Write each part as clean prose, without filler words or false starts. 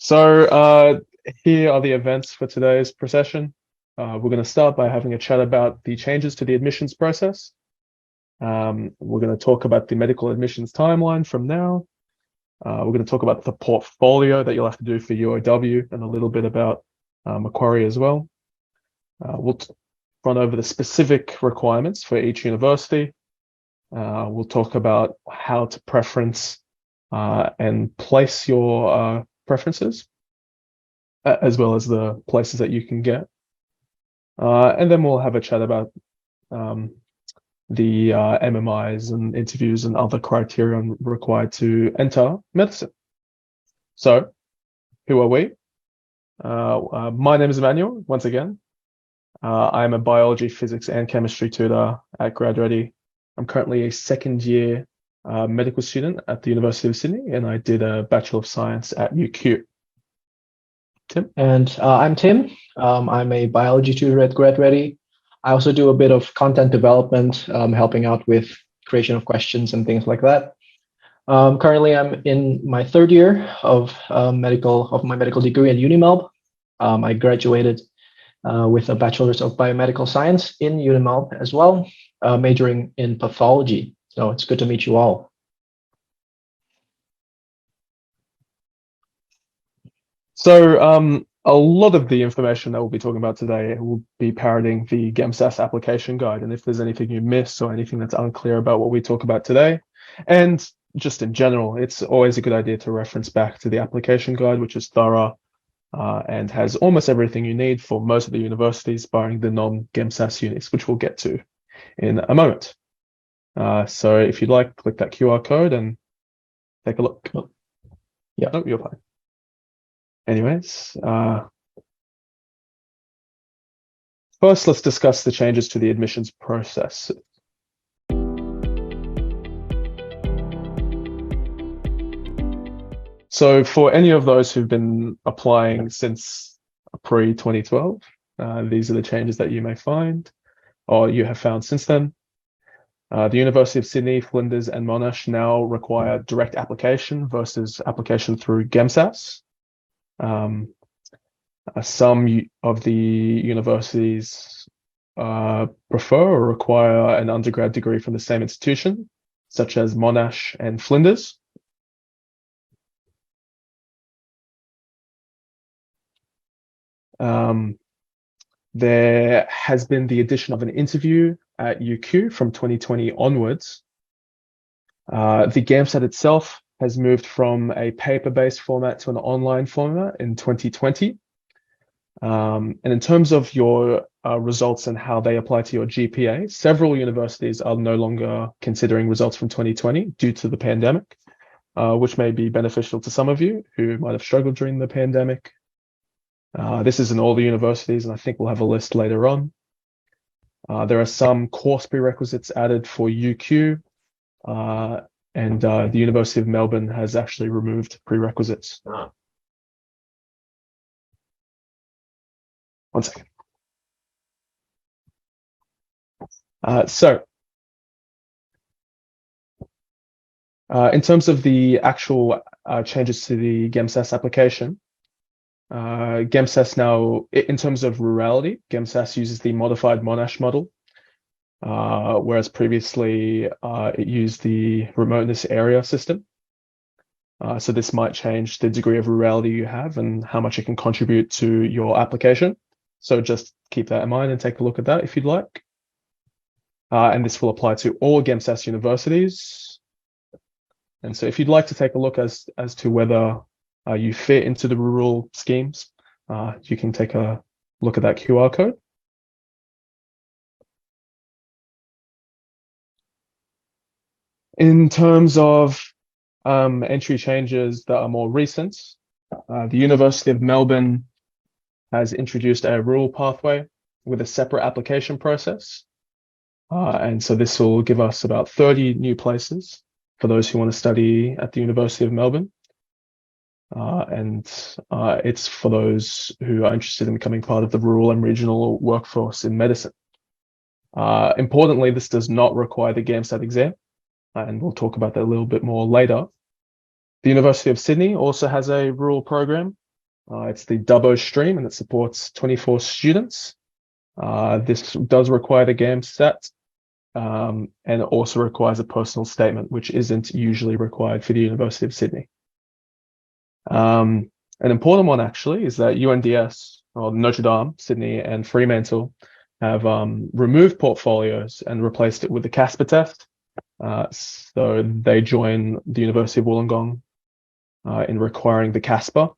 So here are the events for today's procession. We're going to start by having a chat about the changes to the admissions process. We're going to talk about the medical admissions timeline from now. We're going to talk about the portfolio that you'll have to do for UOW and a little bit about Macquarie as well. We'll run over the specific requirements for each university. We'll talk about how to preference and place your preferences, as well as the places that you can get. And then we'll have a chat about the MMIs and interviews and other criterion required to enter medicine. So, who are we? My name is Emmanuel, once again. I'm a biology, physics, and chemistry tutor at GradReady. I'm currently a second year medical student at the University of Sydney, and I did a Bachelor of Science at UQ. Tim? And I'm Tim. I'm a biology tutor at GradReady. I also do a bit of content development, helping out with creation of questions and things like that. Currently, I'm in my third year of my medical degree at UniMelb. I graduated with a Bachelor's of Biomedical Science in UniMelb as well, majoring in pathology. So it's good to meet you all. So a lot of the information that we'll be talking about today will be parroting the GEMSAS application guide. And if there's anything you miss or anything that's unclear about what we talk about today, and just in general, it's always a good idea to reference back to the application guide, which is thorough and has almost everything you need for most of the universities, barring the non-GEMSAS units, which we'll get to in a moment. So if you'd like, click that QR code and take a look. Yeah. Oh, you're fine. Anyways, first let's discuss the changes to the admissions process. So for any of those who've been applying since pre-2012, these are the changes that you may find or you have found since then. The University of Sydney, Flinders and Monash now require direct application versus application through GEMSAS. Some of the universities prefer or require an undergrad degree from the same institution, such as Monash and Flinders. There has been the addition of an interview at UQ from 2020 onwards. The GAMSAT itself has moved from a paper-based format to an online format in 2020. And in terms of your results and how they apply to your GPA, several universities are no longer considering results from 2020 due to the pandemic, which may be beneficial to some of you who might have struggled during the pandemic. This is in all the universities, and I think we'll have a list later on. There are some course prerequisites added for UQ, and the University of Melbourne has actually removed prerequisites. One second. In terms of the actual changes to the GEMSAS application, GEMSAS now, in terms of rurality, GEMSAS uses the modified Monash model, whereas previously it used the remoteness area system. So this might change the degree of rurality you have and how much it can contribute to your application. So just keep that in mind and take a look at that if you'd like. And this will apply to all GEMSAS universities. And so if you'd like to take a look as to whether you fit into the rural schemes, you can take a look at that QR code. In terms of entry changes that are more recent, the University of Melbourne has introduced a rural pathway with a separate application process. And so this will give us about 30 new places for those who want to study at the University of Melbourne. And it's for those who are interested in becoming part of the rural and regional workforce in medicine. Importantly, this does not require the GAMSAT exam, and we'll talk about that a little bit more later. The University of Sydney also has a rural program, It's the Dubbo stream, and it supports 24 students. This does require the GAMSAT, and it also requires a personal statement, which isn't usually required for the University of Sydney. An important one, actually, is that UNDS, or Notre Dame, Sydney, and Fremantle have removed portfolios and replaced it with the Casper test. So they join the University of Wollongong in requiring the Casper.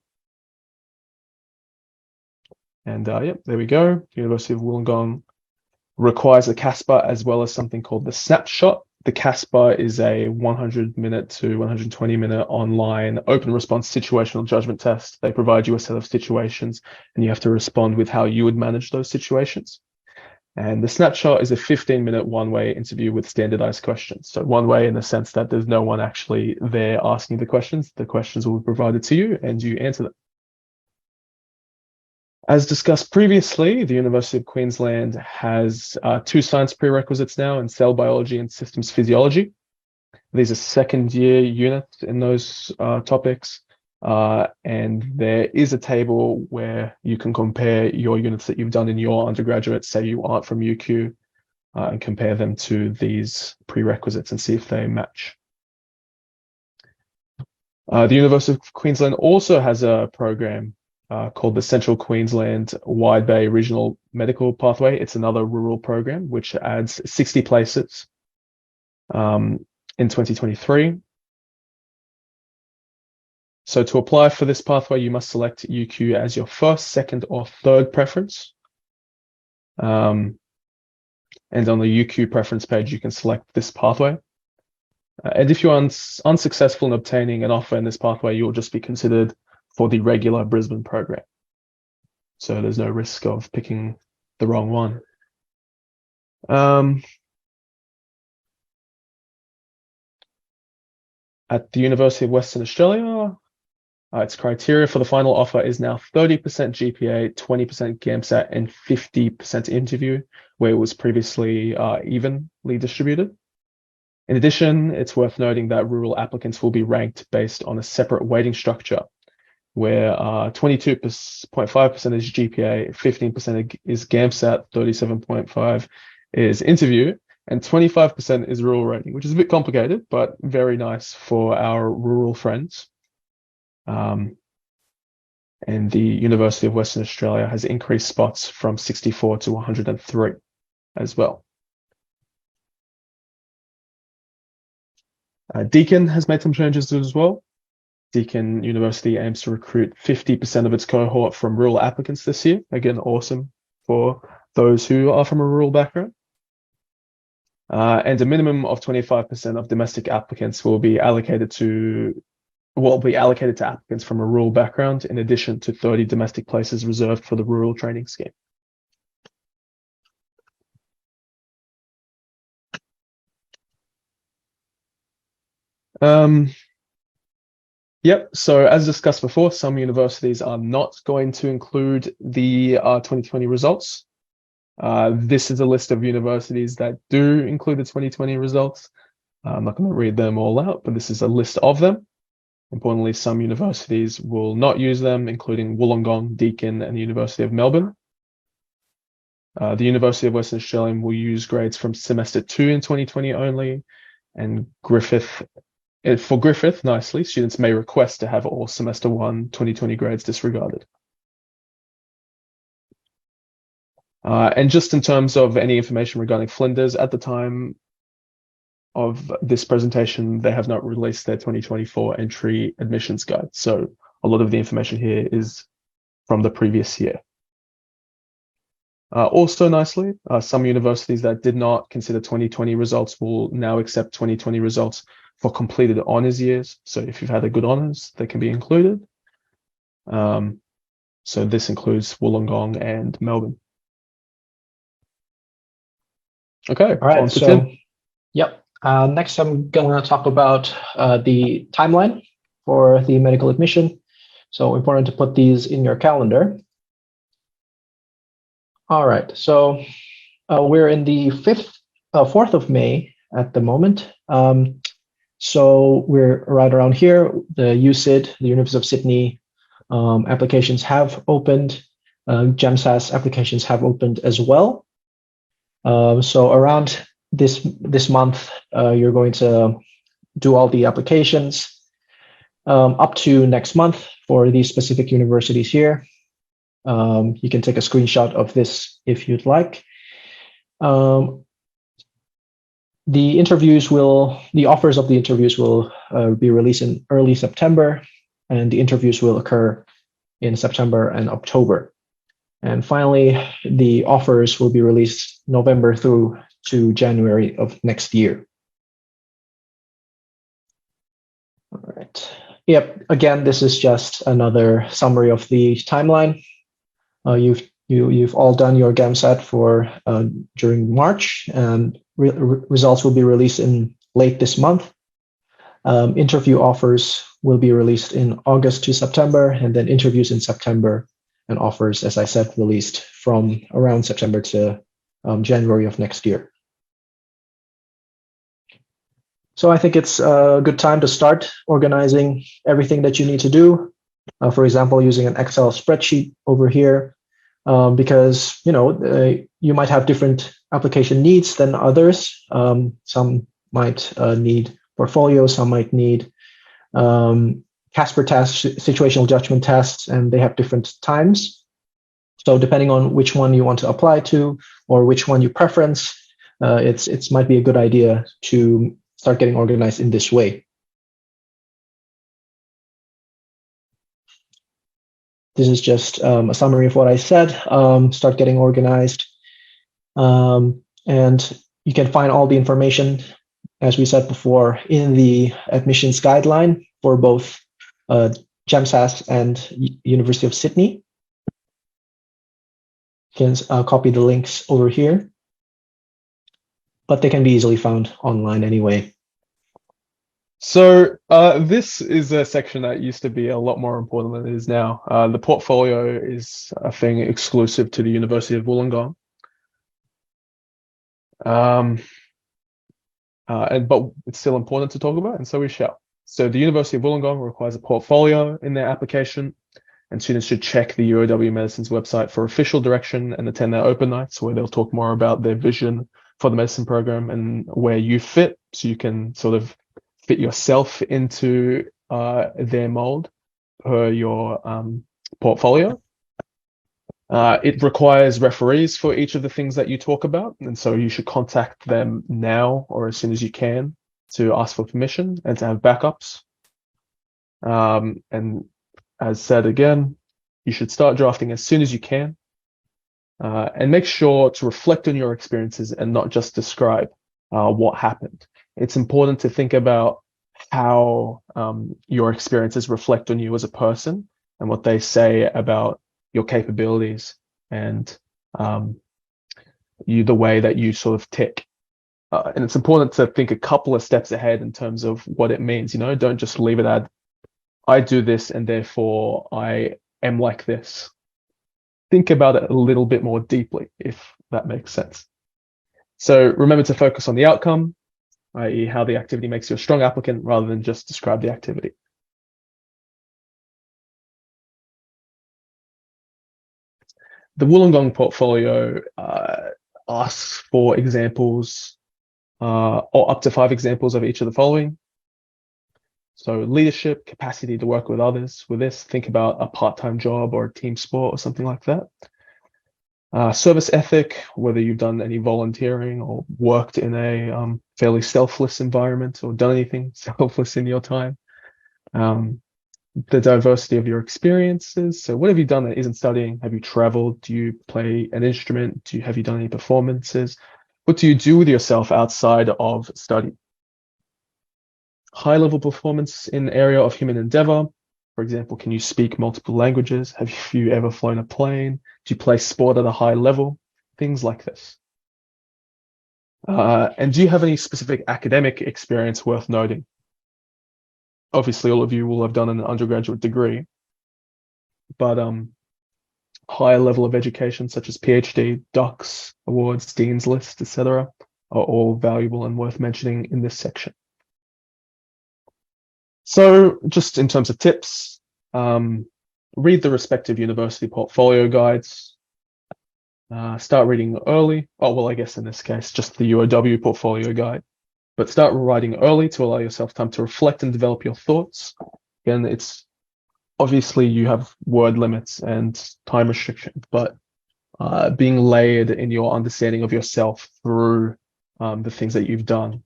And yeah, there we go. University of Wollongong requires the Casper as well as something called the snapshot. The Casper is a 100-minute to 120-minute online open response situational judgment test. They provide you a set of situations and you have to respond with how you would manage those situations. And the snapshot is a 15-minute one-way interview with standardized questions. So one-way in the sense that there's no one actually there asking the questions. The questions will be provided to you and you answer them. As discussed previously, the University of Queensland has 2 science prerequisites now in cell biology and systems physiology. These are second-year units in those topics, and there is a table where you can compare your units that you've done in your undergraduate, say you aren't from UQ, and compare them to these prerequisites and see if they match. The University of Queensland also has a program called the Central Queensland Wide Bay Regional Medical Pathway. It's another rural program which adds 60 places in 2023. So to apply for this pathway, you must select UQ as your first, second, or third preference. And on the UQ preference page, you can select this pathway. And if you're unsuccessful in obtaining an offer in this pathway, you'll just be considered for the regular Brisbane program. So there's no risk of picking the wrong one. At the University of Western Australia, its criteria for the final offer is now 30% GPA, 20% GAMSAT, and 50% interview, where it was previously evenly distributed. In addition, it's worth noting that rural applicants will be ranked based on a separate weighting structure, where 22.5% is GPA, 15% is GAMSAT, 37.5% is interview, and 25% is rural rating, which is a bit complicated, but very nice for our rural friends. And the University of Western Australia has increased spots from 64 to 103 as well. Deakin has made some changes as well. Deakin University aims to recruit 50% of its cohort from rural applicants this year. Again, awesome for those who are from a rural background. And a minimum of 25% of domestic applicants will be allocated to applicants from a rural background, in addition to 30 domestic places reserved for the rural training scheme. Yep, so as discussed before, some universities are not going to include the 2020 results. This is a list of universities that do include the 2020 results. I'm not going to read them all out, but this is a list of them. Importantly, some universities will not use them, including Wollongong, Deakin, and the University of Melbourne. The University of Western Australia will use grades from semester 2 in 2020 only, and for Griffith, nicely, students may request to have all semester 1 2020 grades disregarded. And just in terms of any information regarding Flinders, at the time of this presentation, they have not released their 2024 entry admissions guide. So a lot of the information here is from the previous year. Also nicely, some universities that did not consider 2020 results will now accept 2020 results for completed honours years. So if you've had a good honours, they can be included. So this includes Wollongong and Melbourne. Okay. All right. So, yep. Next, I'm going to talk about the timeline for the medical admission. So important to put these in your calendar. All right. So we're in the 4th of May at the moment. So we're right around here. The USyd, the University of Sydney, applications have opened. GEMSAS applications have opened as well. So around this month, you're going to do all the applications up to next month for these specific universities here. You can take a screenshot of this if you'd like. The offers of the interviews will be released in early September, and the interviews will occur in September and October. And finally, the offers will be released November through to January of next year. All right. Yep. Again, this is just another summary of the timeline. You've all done your GAMSAT for during March, and results will be released in late this month. Interview offers will be released in August to September, and then interviews in September, and offers, as I said, released from around September to January of next year. So I think it's a good time to start organizing everything that you need to do. For example, using an Excel spreadsheet over here, because you might have different application needs than others. Some might need portfolio, some might need Casper tests, situational judgment tests, and they have different times. So depending on which one you want to apply to or which one you preference, it might be a good idea to start getting organized in this way. This is just a summary of what I said. Start getting organized. And you can find all the information, as we said before, in the admissions guideline for both GEMSAS and University of Sydney. You can copy the links over here, but they can be easily found online anyway. So this is a section that used to be a lot more important than it is now. The portfolio is a thing exclusive to the University of Wollongong. But it's still important to talk about, and so we shall. So the University of Wollongong requires a portfolio in their application, and students should check the UOW Medicine's website for official direction and attend their open nights, where they'll talk more about their vision for the medicine program and where you fit, so you can sort of fit yourself into their mold per your portfolio. It requires referees for each of the things that you talk about, and so you should contact them now or as soon as you can to ask for permission and to have backups. And as said again, you should start drafting as soon as you can, and make sure to reflect on your experiences and not just describe what happened. It's important to think about how your experiences reflect on you as a person and what they say about your capabilities and the way that you sort of tick. And it's important to think a couple of steps ahead in terms of what it means. Don't just leave it at, I do this and therefore I am like this. Think about it a little bit more deeply, if that makes sense. So remember to focus on the outcome, i.e. how the activity makes you a strong applicant, rather than just describe the activity. The Wollongong portfolio asks for examples, or up to 5 examples of each of the following. So leadership, capacity to work with others. With this, think about a part-time job or a team sport or something like that. Service ethic, whether you've done any volunteering or worked in a fairly selfless environment or done anything selfless in your time. The diversity of your experiences. So what have you done that isn't studying? Have you traveled? Do you play an instrument? Have you done any performances? What do you do with yourself outside of study? High-level performance in the area of human endeavor. For example, can you speak multiple languages? Have you ever flown a plane? Do you play sport at a high level? Things like this. And do you have any specific academic experience worth noting? Obviously, all of you will have done an undergraduate degree, but higher level of education such as PhD, docs, awards, Dean's List, etc., are all valuable and worth mentioning in this section. So just in terms of tips, read the respective university portfolio guides. Start reading early. Oh, well, I guess in this case, just the UOW portfolio guide. But start writing early to allow yourself time to reflect and develop your thoughts. Again, it's obviously you have word limits and time restrictions, but being layered in your understanding of yourself through the things that you've done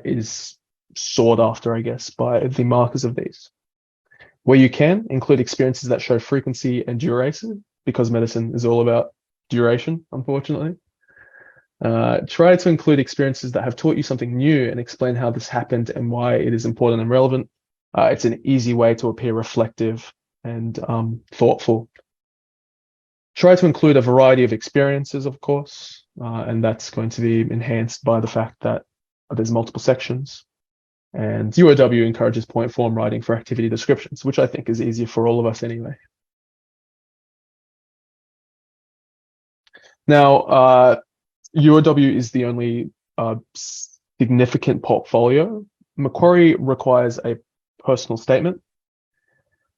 is sought after, I guess, by the markers of these. Where you can, include experiences that show frequency and duration, because medicine is all about duration, unfortunately. Try to include experiences that have taught you something new and explain how this happened and why it is important and relevant. It's an easy way to appear reflective and thoughtful. Try to include a variety of experiences, of course, and that's going to be enhanced by the fact that there's multiple sections. And UOW encourages point form writing for activity descriptions, which I think is easier for all of us anyway. Now, UOW is the only significant portfolio. Macquarie requires a personal statement.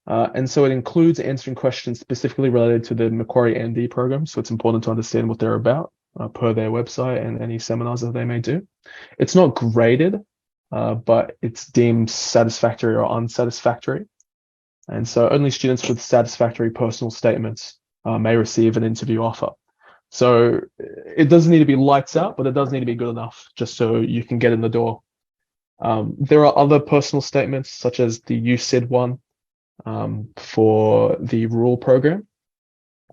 And so it includes answering questions specifically related to the Macquarie MD program. So it's important to understand what they're about per their website and any seminars that they may do. It's not graded, but it's deemed satisfactory or unsatisfactory. And so only students with satisfactory personal statements may receive an interview offer. So it doesn't need to be lights out, but it does need to be good enough just so you can get in the door. There are other personal statements, such as the USID one for the rural program,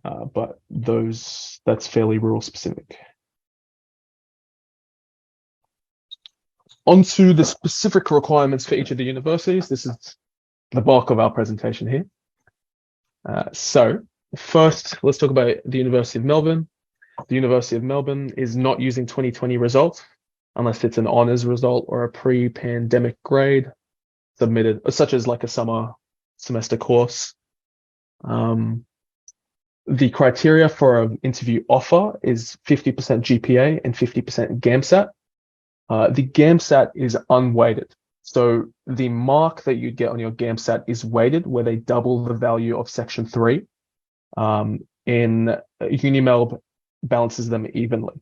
but that's fairly rural specific. Onto the specific requirements for each of the universities. This is the bulk of our presentation here. So first, let's talk about the University of Melbourne. The University of Melbourne is not using 2020 results unless it's an honours result or a pre-pandemic grade submitted, such as like a summer semester course. The criteria for an interview offer is 50% GPA and 50% GAMSAT. The GAMSAT is unweighted. So the mark that you'd get on your GAMSAT is weighted, where they double the value of section 3. In UniMelb balances them evenly.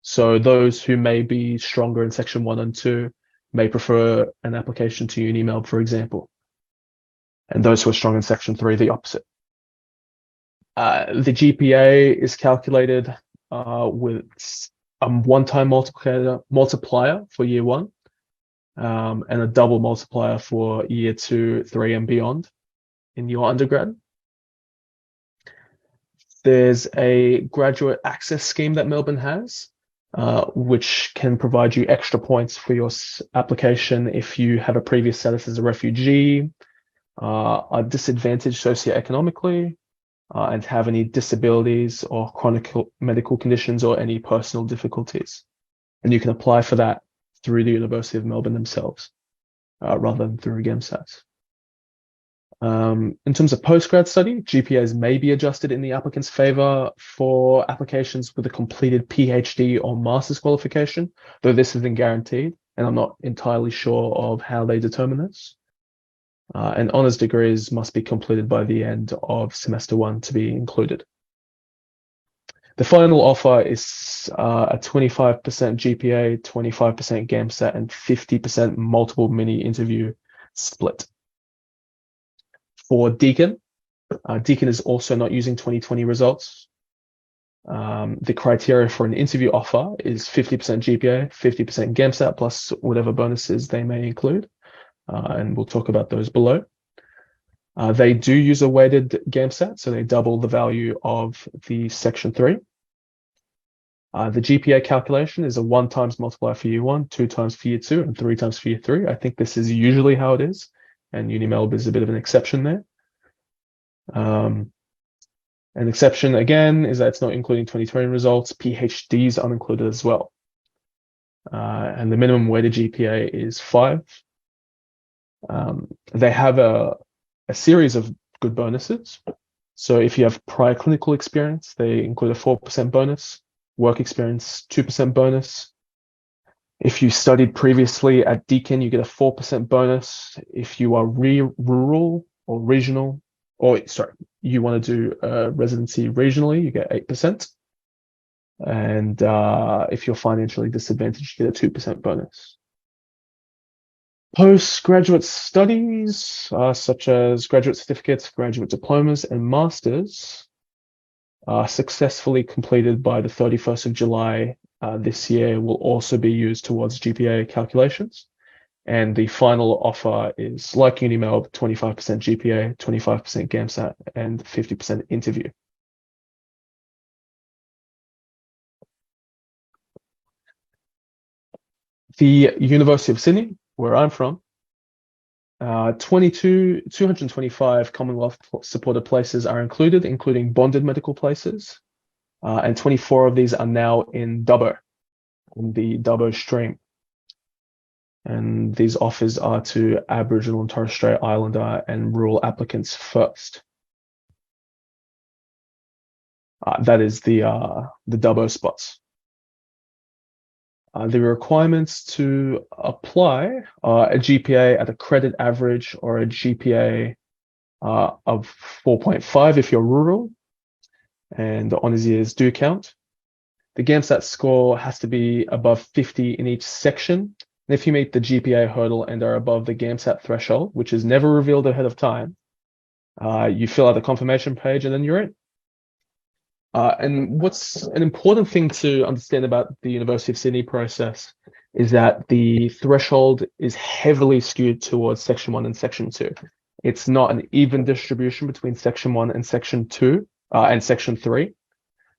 So those who may be stronger in section 1 and 2 may prefer an application to UniMelb, for example. And those who are strong in section 3, the opposite. The GPA is calculated with a one-time multiplier for year 1 and a double multiplier for year 2, 3, and beyond in your undergrad. There's a graduate access scheme that Melbourne has, which can provide you extra points for your application if you have a previous status as a refugee, are disadvantaged socioeconomically, and have any disabilities or chronic medical conditions or any personal difficulties. And you can apply for that through the University of Melbourne themselves, rather than through GEMSAS. In terms of postgrad study, GPAs may be adjusted in the applicant's favor for applications with a completed PhD or master's qualification, though this isn't guaranteed, and I'm not entirely sure of how they determine this. And honours degrees must be completed by the end of semester 1 to be included. The final offer is a 25% GPA, 25% GAMSAT, and 50% multiple mini interview split. For Deakin, Deakin is also not using 2020 results. The criteria for an interview offer is 50% GPA, 50% GAMSAT, plus whatever bonuses they may include. And we'll talk about those below. They do use a weighted GAMSAT, so they double the value of the section 3. The GPA calculation is a 1 times multiplier for year 1, 2 times for year 2, and 3 times for year 3. I think this is usually how it is, and UniMelb is a bit of an exception there. An exception, again, is that it's not including 2020 results. PhDs are included as well. And the minimum weighted GPA is 5. They have a series of good bonuses. So if you have prior clinical experience, they include a 4% bonus. Work experience, 2% bonus. If you studied previously at Deakin, you get a 4% bonus. If you are rural or regional, or sorry, you want to do a residency regionally, you get 8%. And if you're financially disadvantaged, you get a 2% bonus. Postgraduate studies, such as graduate certificates, graduate diplomas, and masters, successfully completed by the 31st of July this year will also be used towards GPA calculations. And the final offer is like UniMelb, 25% GPA, 25% GAMSAT, and 50% interview. The University of Sydney, where I'm from, 225 Commonwealth supported places are included, including bonded medical places, and 24 of these are now in Dubbo, in the Dubbo stream. And these offers are to Aboriginal and Torres Strait Islander and rural applicants first. That is the Dubbo spots. The requirements to apply are a GPA at a credit average or a GPA of 4.5 if you're rural, and the honours years do count. The GAMSAT score has to be above 50 in each section. And if you meet the GPA hurdle and are above the GAMSAT threshold, which is never revealed ahead of time, you fill out the confirmation page and then you're in. And what's an important thing to understand about the University of Sydney process is that the threshold is heavily skewed towards Section 1 and Section 2. It's not an even distribution between Section 1 and Section 2 and Section 3.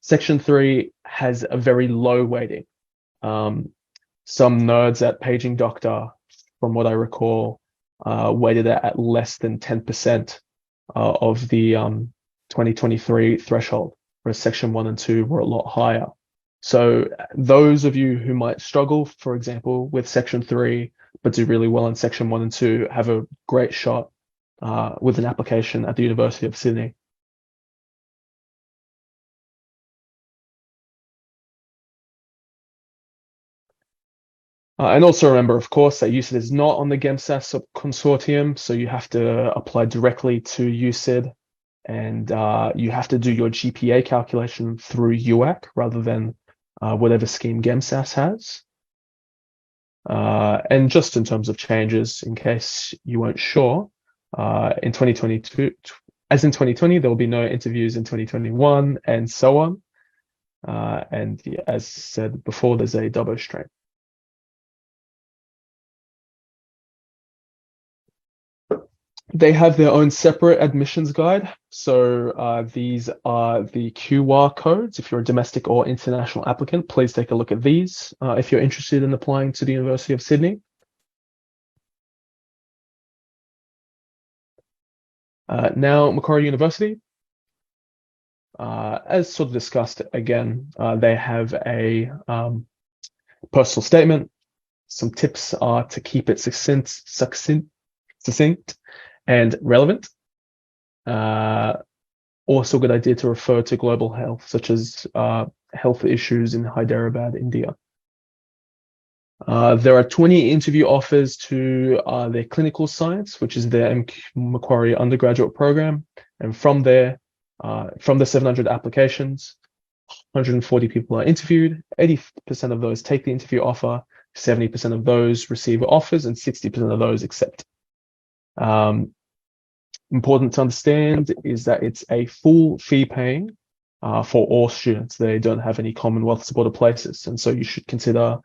Section 3 has a very low weighting. Some nerds at Paging Doctor, from what I recall, weighted it at less than 10% of the 2023 threshold, whereas Section 1 and 2 were a lot higher. So those of you who might struggle, for example, with Section 3, but do really well in Section 1 and 2, have a great shot with an application at the University of Sydney. And also remember, of course, that UCID is not on the GEMSAS consortium, so you have to apply directly to UCID, and you have to do your GPA calculation through UAC rather than whatever scheme GEMSAS has. And just in terms of changes, in case you weren't sure, in 2022, as in 2020, there will be no interviews in 2021, and so on. And as said before, there's a Dubbo stream. They have their own separate admissions guide. So these are the QR codes. If you're a domestic or international applicant, please take a look at these if you're interested in applying to the University of Sydney. Now, Macquarie University, as sort of discussed again, they have a personal statement. Some tips are to keep it succinct and relevant. Also a good idea to refer to global health, such as health issues in Hyderabad, India. There are 20 interview offers to their clinical science, which is their Macquarie undergraduate program. And from there, from the 700 applications, 140 people are interviewed. 80% of those take the interview offer, 70% of those receive offers, and 60% of those accept. Important to understand is that it's a full fee paying for all students. They don't have any Commonwealth supported places, and so you should consider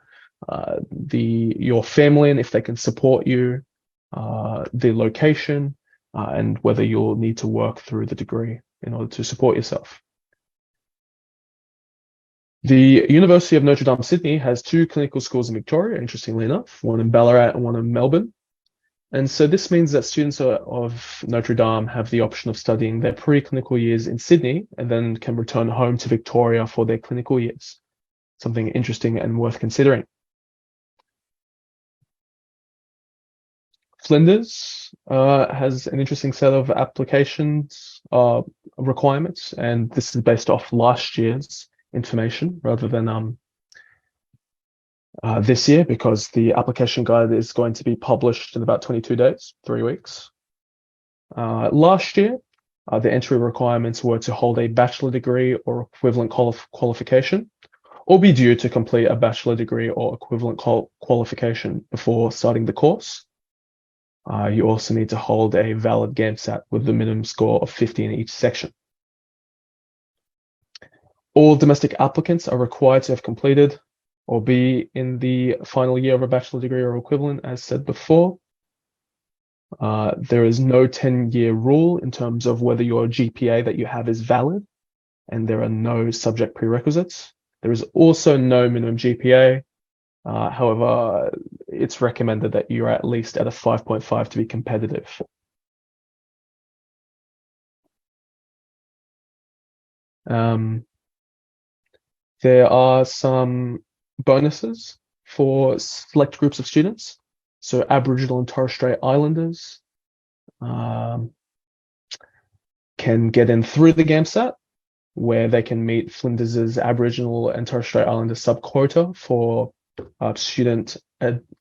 your family and if they can support you, the location, and whether you'll need to work through the degree in order to support yourself. The University of Notre Dame Sydney has 2 clinical schools in Victoria, interestingly enough, one in Ballarat and one in Melbourne. And so this means that students of Notre Dame have the option of studying their pre-clinical years in Sydney and then can return home to Victoria for their clinical years. Something interesting and worth considering. Flinders has an interesting set of applications requirements, and this is based off last year's information rather than this year, because the application guide is going to be published in about 22 days, 3 weeks. Last year, The entry requirements were to hold a bachelor degree or equivalent qualification, or be due to complete a bachelor degree or equivalent qualification before starting the course. You also need to hold a valid GAMSAT with the minimum score of 50 in each section. All domestic applicants are required to have completed or be in the final year of a bachelor degree or equivalent, as said before. There is no 10-year rule in terms of whether your GPA that you have is valid, and there are no subject prerequisites. There is also no minimum GPA. However, it's recommended that you're at least at a 5.5 to be competitive. There are some bonuses for select groups of students. So Aboriginal and Torres Strait Islanders can get in through the GAMSAT, where they can meet Flinders' Aboriginal and Torres Strait Islander sub-quota for student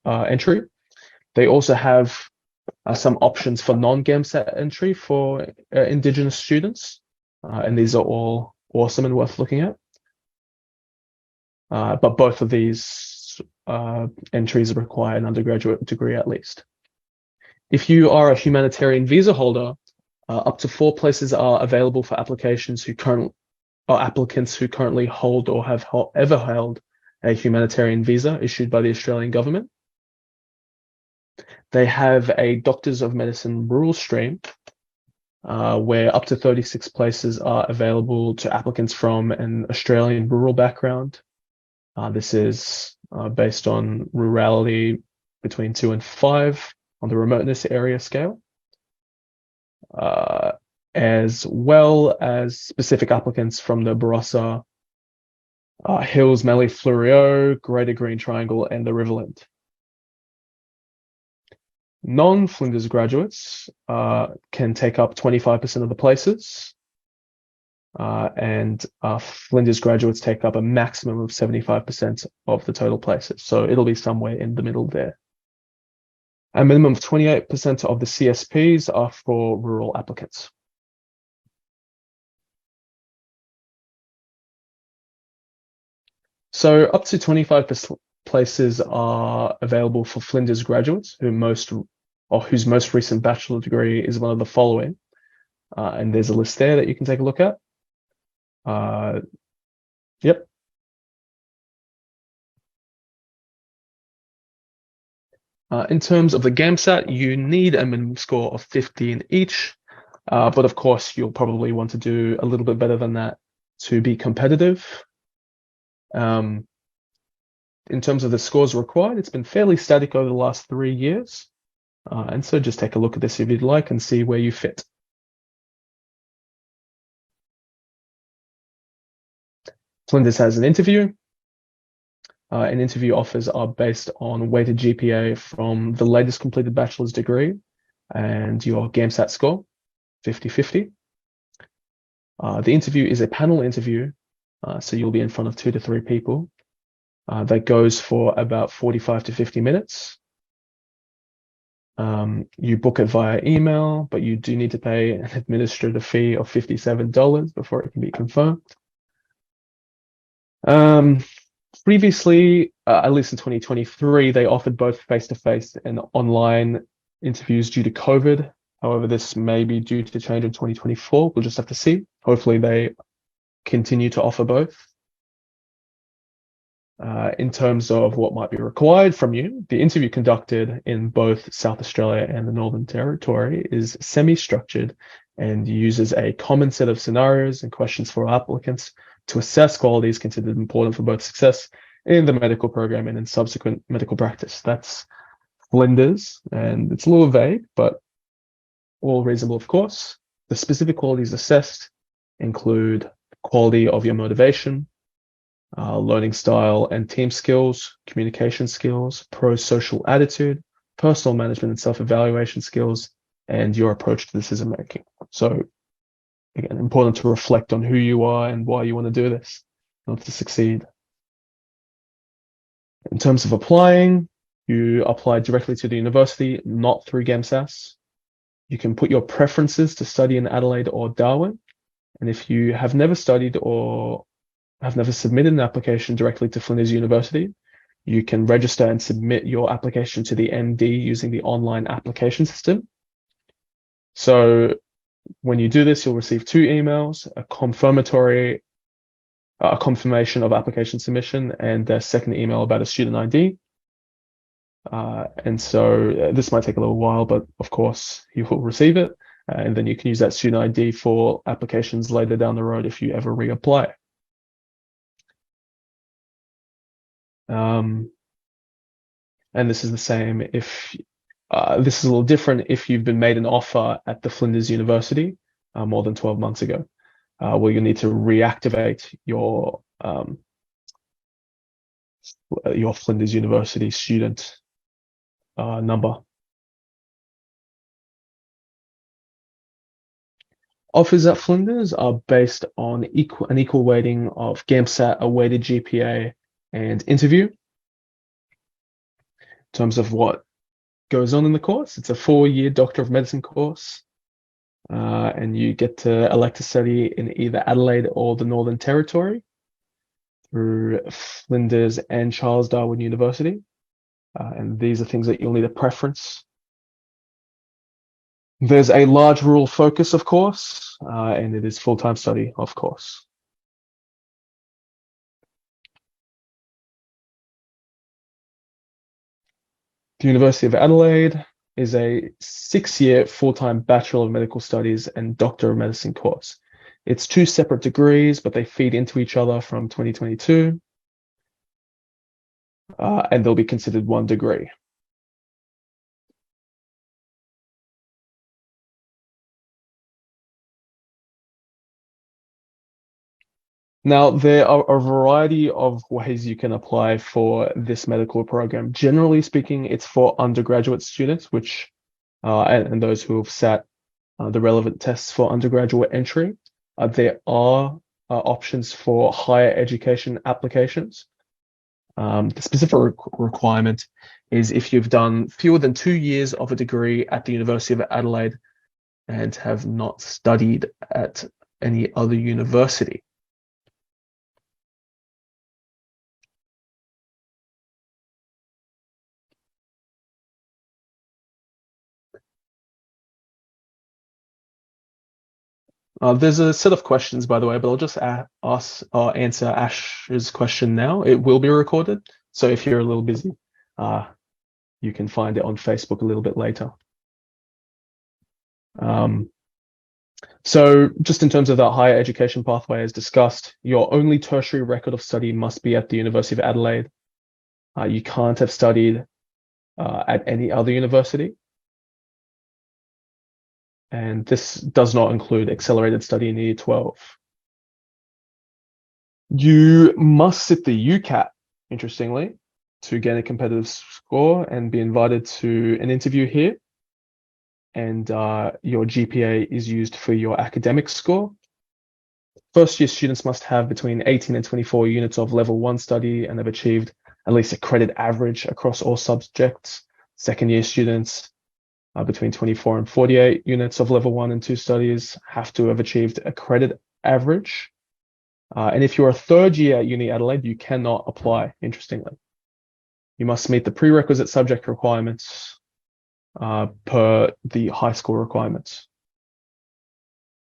entry. They also have some options for non-GAMSAT entry for Indigenous students, and these are all awesome and worth looking at. But both of these entries require an undergraduate degree at least. If you are a humanitarian visa holder, up to 4 places are available for applicants who currently hold or have ever held a humanitarian visa issued by the Australian government. They have a Doctors of Medicine rural stream, where up to 36 places are available to applicants from an Australian rural background. This is based on rurality between 2 and 5 on the remoteness area scale, as well as specific applicants from the Barossa Hills, Mallee Fleurieu, Greater Green Triangle, and the Riverland. Non-Flinders graduates can take up 25% of the places, and Flinders graduates take up a maximum of 75% of the total places. So it'll be somewhere in the middle there. A minimum of 28% of the CSPs are for rural applicants. So up to 25% places are available for Flinders graduates whose most recent bachelor degree is one of the following. And there's a list there that you can take a look at. Yep. In terms of the GAMSAT, you need a minimum score of 50 in each, but of course you'll probably want to do a little bit better than that to be competitive. In terms of the scores required, it's been fairly static over the last 3 years. And so just take a look at this if you'd like and see where you fit. Flinders has an interview. And interview offers are based on weighted GPA from the latest completed bachelor's degree and your GAMSAT score, 50-50. The interview is a panel interview, so you'll be in front of 2 to 3 people. That goes for about 45 to 50 minutes. You book it via email, but you do need to pay an administrative fee of $57 before it can be confirmed. Previously, at least in 2023, they offered both face-to-face and online interviews due to COVID. However, this may be due to change in 2024. We'll just have to see. Hopefully they continue to offer both. In terms of what might be required from you, the interview conducted in both South Australia and the Northern Territory is semi-structured and uses a common set of scenarios and questions for applicants to assess qualities considered important for both success in the medical program and in subsequent medical practice. That's Flinders, and it's a little vague, but all reasonable, of course. The specific qualities assessed include quality of your motivation, learning style and team skills, communication skills, pro-social attitude, personal management and self-evaluation skills, and your approach to decision making. So again, important to reflect on who you are and why you want to do this in order to succeed. In terms of applying, you apply directly to the university, not through GEMSAS. You can put your preferences to study in Adelaide or Darwin. And if you have never studied or have never submitted an application directly to Flinders University, you can register and submit your application to the MD using the online application system. So when you do this, you'll receive 2 emails, a confirmation of application submission, and a second email about a student ID. And so this might take a little while, but of course you will receive it. And then you can use that student ID for applications later down the road if you ever reapply. And this is the same if this is a little different if you've been made an offer at the Flinders University more than 12 months ago, where you need to reactivate your Flinders University student number. Offers at Flinders are based on an equal weighting of GAMSAT, a weighted GPA, and interview. In terms of what goes on in the course, it's a 4-year Doctor of Medicine course, and you get to elect to study in either Adelaide or the Northern Territory through Flinders and Charles Darwin University. And these are things that you'll need a preference. There's a large rural focus, of course, and it is full-time study, of course. The University of Adelaide is a 6-year full-time Bachelor of Medical Studies and Doctor of Medicine course. It's 2 separate degrees, but they feed into each other from 2022, and they'll be considered 1 degree. Now, there are a variety of ways you can apply for this medical program. Generally speaking, it's for undergraduate students, which and those who have sat the relevant tests for undergraduate entry. There are options for higher education applications. The specific requirement is if you've done fewer than 2 years of a degree at the University of Adelaide and have not studied at any other university. There's a set of questions, by the way, but I'll just answer Ash's question now. It will be recorded, so if you're a little busy, you can find it on Facebook a little bit later. So just in terms of that higher education pathway as discussed, your only tertiary record of study must be at the University of Adelaide. You can't have studied at any other university. And this does not include accelerated study in Year 12. You must sit the UCAT, interestingly, to get a competitive score and be invited to an interview here. And your GPA is used for your academic score. First-year students must have between 18 and 24 units of level 1 study and have achieved at least a credit average across all subjects. Second-year students between 24 and 48 units of level 1 and 2 studies have to have achieved a credit average. And if you're a 3rd year at Uni Adelaide, you cannot apply, interestingly. You must meet the prerequisite subject requirements per the high school requirements.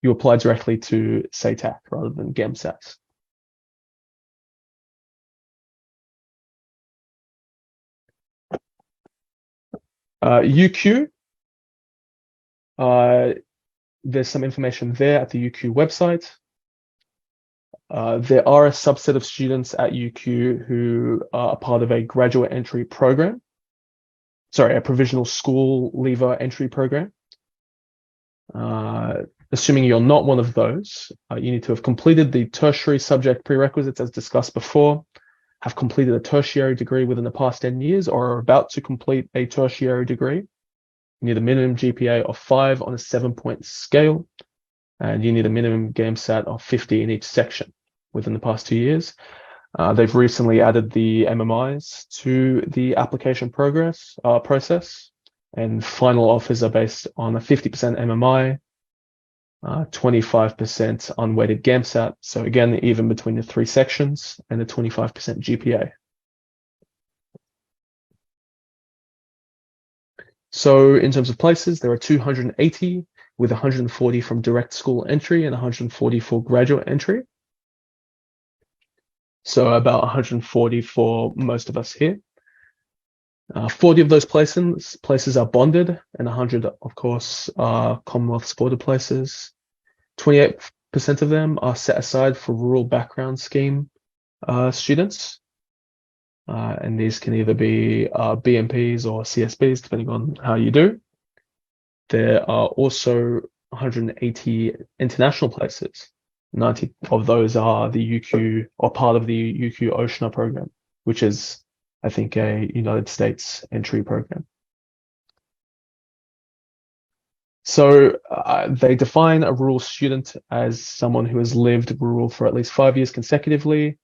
You apply directly to SATAC rather than GEMSAS. UQ, there's some information there at the UQ website. There are a subset of students at UQ who are part of a graduate entry program. Sorry, a provisional school leaver entry program. Assuming you're not one of those, you need to have completed the tertiary subject prerequisites as discussed before, have completed a tertiary degree within the past 10 years, or are about to complete a tertiary degree. You need a minimum GPA of 5 on a 7-point scale, and you need a minimum GAMSAT of 50 in each section within the past 2 years. They've recently added the MMIs to the application process. and final offers are based on a 50% MMI, 25% unweighted GAMSAT. So again, even between the 3 sections, and a 25% GPA. So in terms of places, there are 280, with 140 from direct school entry and 140 for graduate entry. So about 140 for most of us here. 40 of those places are bonded, and 100, of course, are Commonwealth supported places. 28% of them are set aside for rural background scheme students. And these can either be BMPs or CSBs, depending on how you do. There are also 180 international places. 90 of those are the UQ, or part of the UQ Oceaner program, which is, I think, a United States entry program. So they define a rural student as someone who has lived rural for at least 5 years consecutively,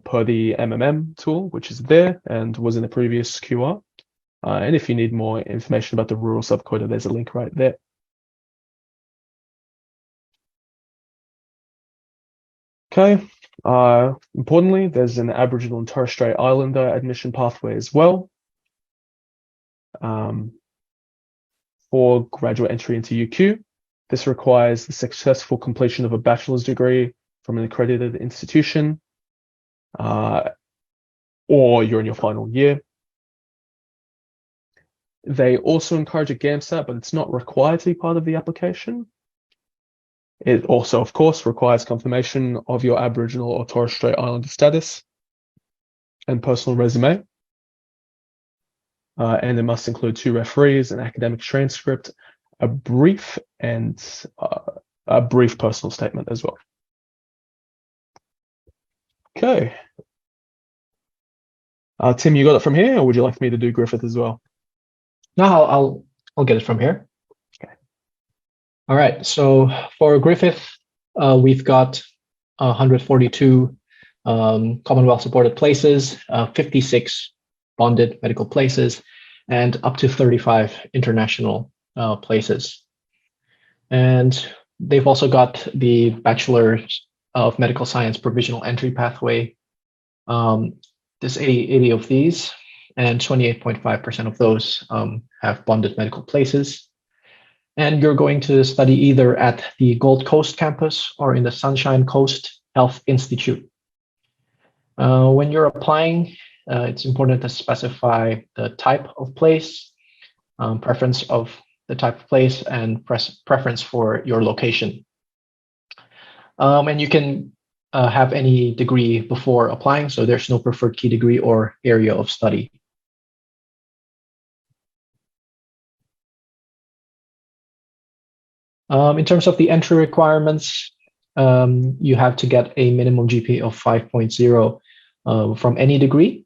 per the MMM tool, which is there and was in the previous QR. And if you need more information about the rural subquota, there's a link right there. Okay. Importantly, there's an Aboriginal and Torres Strait Islander admission pathway as well. For graduate entry into UQ, this requires the successful completion of a bachelor's degree from an accredited institution, or you're in your final year. They also encourage a GAMSAT, but it's not required to be part of the application. It also, of course, requires confirmation of your Aboriginal or Torres Strait Islander status and personal resume. And it must include 2 referees, an academic transcript, a brief, and a brief personal statement as well. Okay. Tim, you got it from here, or would you like me to do Griffith as well? No, I'll get it from here. Okay. All right. So for Griffith, we've got 142 Commonwealth supported places, 56 bonded medical places, and up to 35 international places. And they've also got the Bachelor of Medical Science provisional entry pathway. There's 80 of these, and 28.5% of those have bonded medical places. And you're going to study either at the Gold Coast campus or in the Sunshine Coast Health Institute. When you're applying, it's important to specify the type of place, preference of the type of place, and preference for your location. And you can have any degree before applying, so there's no preferred key degree or area of study. In terms of the entry requirements, you have to get a minimum GPA of 5.0 from any degree,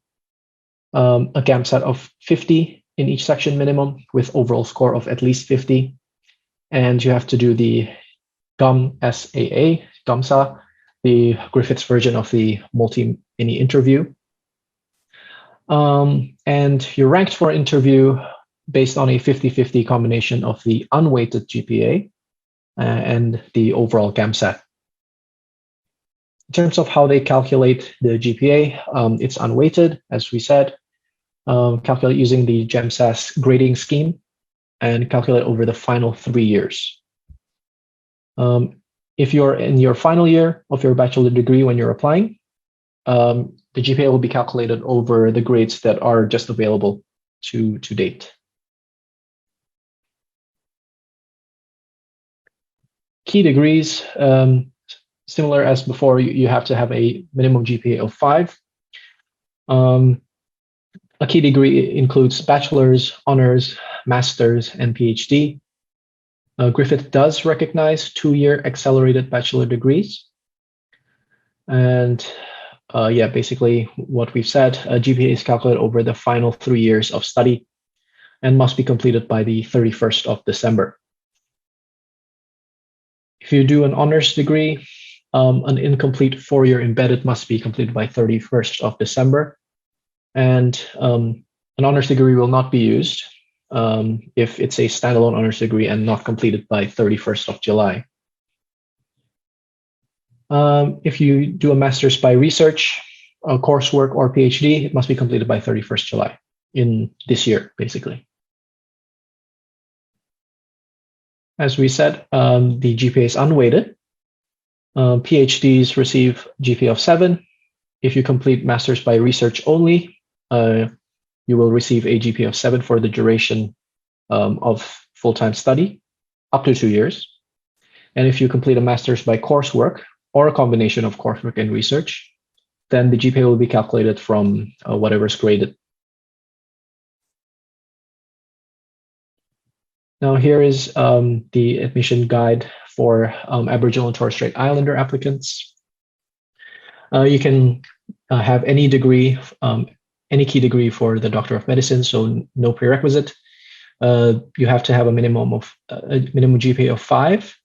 a GAMSAT of 50 in each section minimum with overall score of at least 50. And you have to do the GAMSAA, the Griffiths version of the multi-mini interview. And you're ranked for interview based on a 50-50 combination of the unweighted GPA and the overall GAMSAT. In terms of how they calculate the GPA, it's unweighted, as we said. Calculate using the GEMSAS grading scheme and calculate over the final 3 years. If you're in your final year of your bachelor degree when you're applying, the GPA will be calculated over the grades that are just available to date. Key degrees, similar as before, you have to have a minimum GPA of 5. A key degree includes bachelor's, honors, master's, and PhD. Griffith does recognize 2-year accelerated bachelor degrees. And yeah, basically what we've said, GPA is calculated over the final 3 years of study and must be completed by the 31st of December. If you do an honors degree, an incomplete 4-year embedded must be completed by 31st of December. And an honors degree will not be used if it's a standalone honors degree and not completed by 31st of July. If you do a master's by research, coursework, or PhD, it must be completed by 31st July in this year, basically. As we said, the GPA is unweighted. PhDs receive GPA of 7. If you complete master's by research only, you will receive a GPA of 7 for the duration of full-time study, up to 2 years. And if you complete a master's by coursework or a combination of coursework and research, then the GPA will be calculated from whatever's graded. Now here is the admission guide for Aboriginal and Torres Strait Islander applicants. You can have any degree, any key degree for the Doctor of Medicine, so no prerequisite. You have to have a minimum GPA of 5.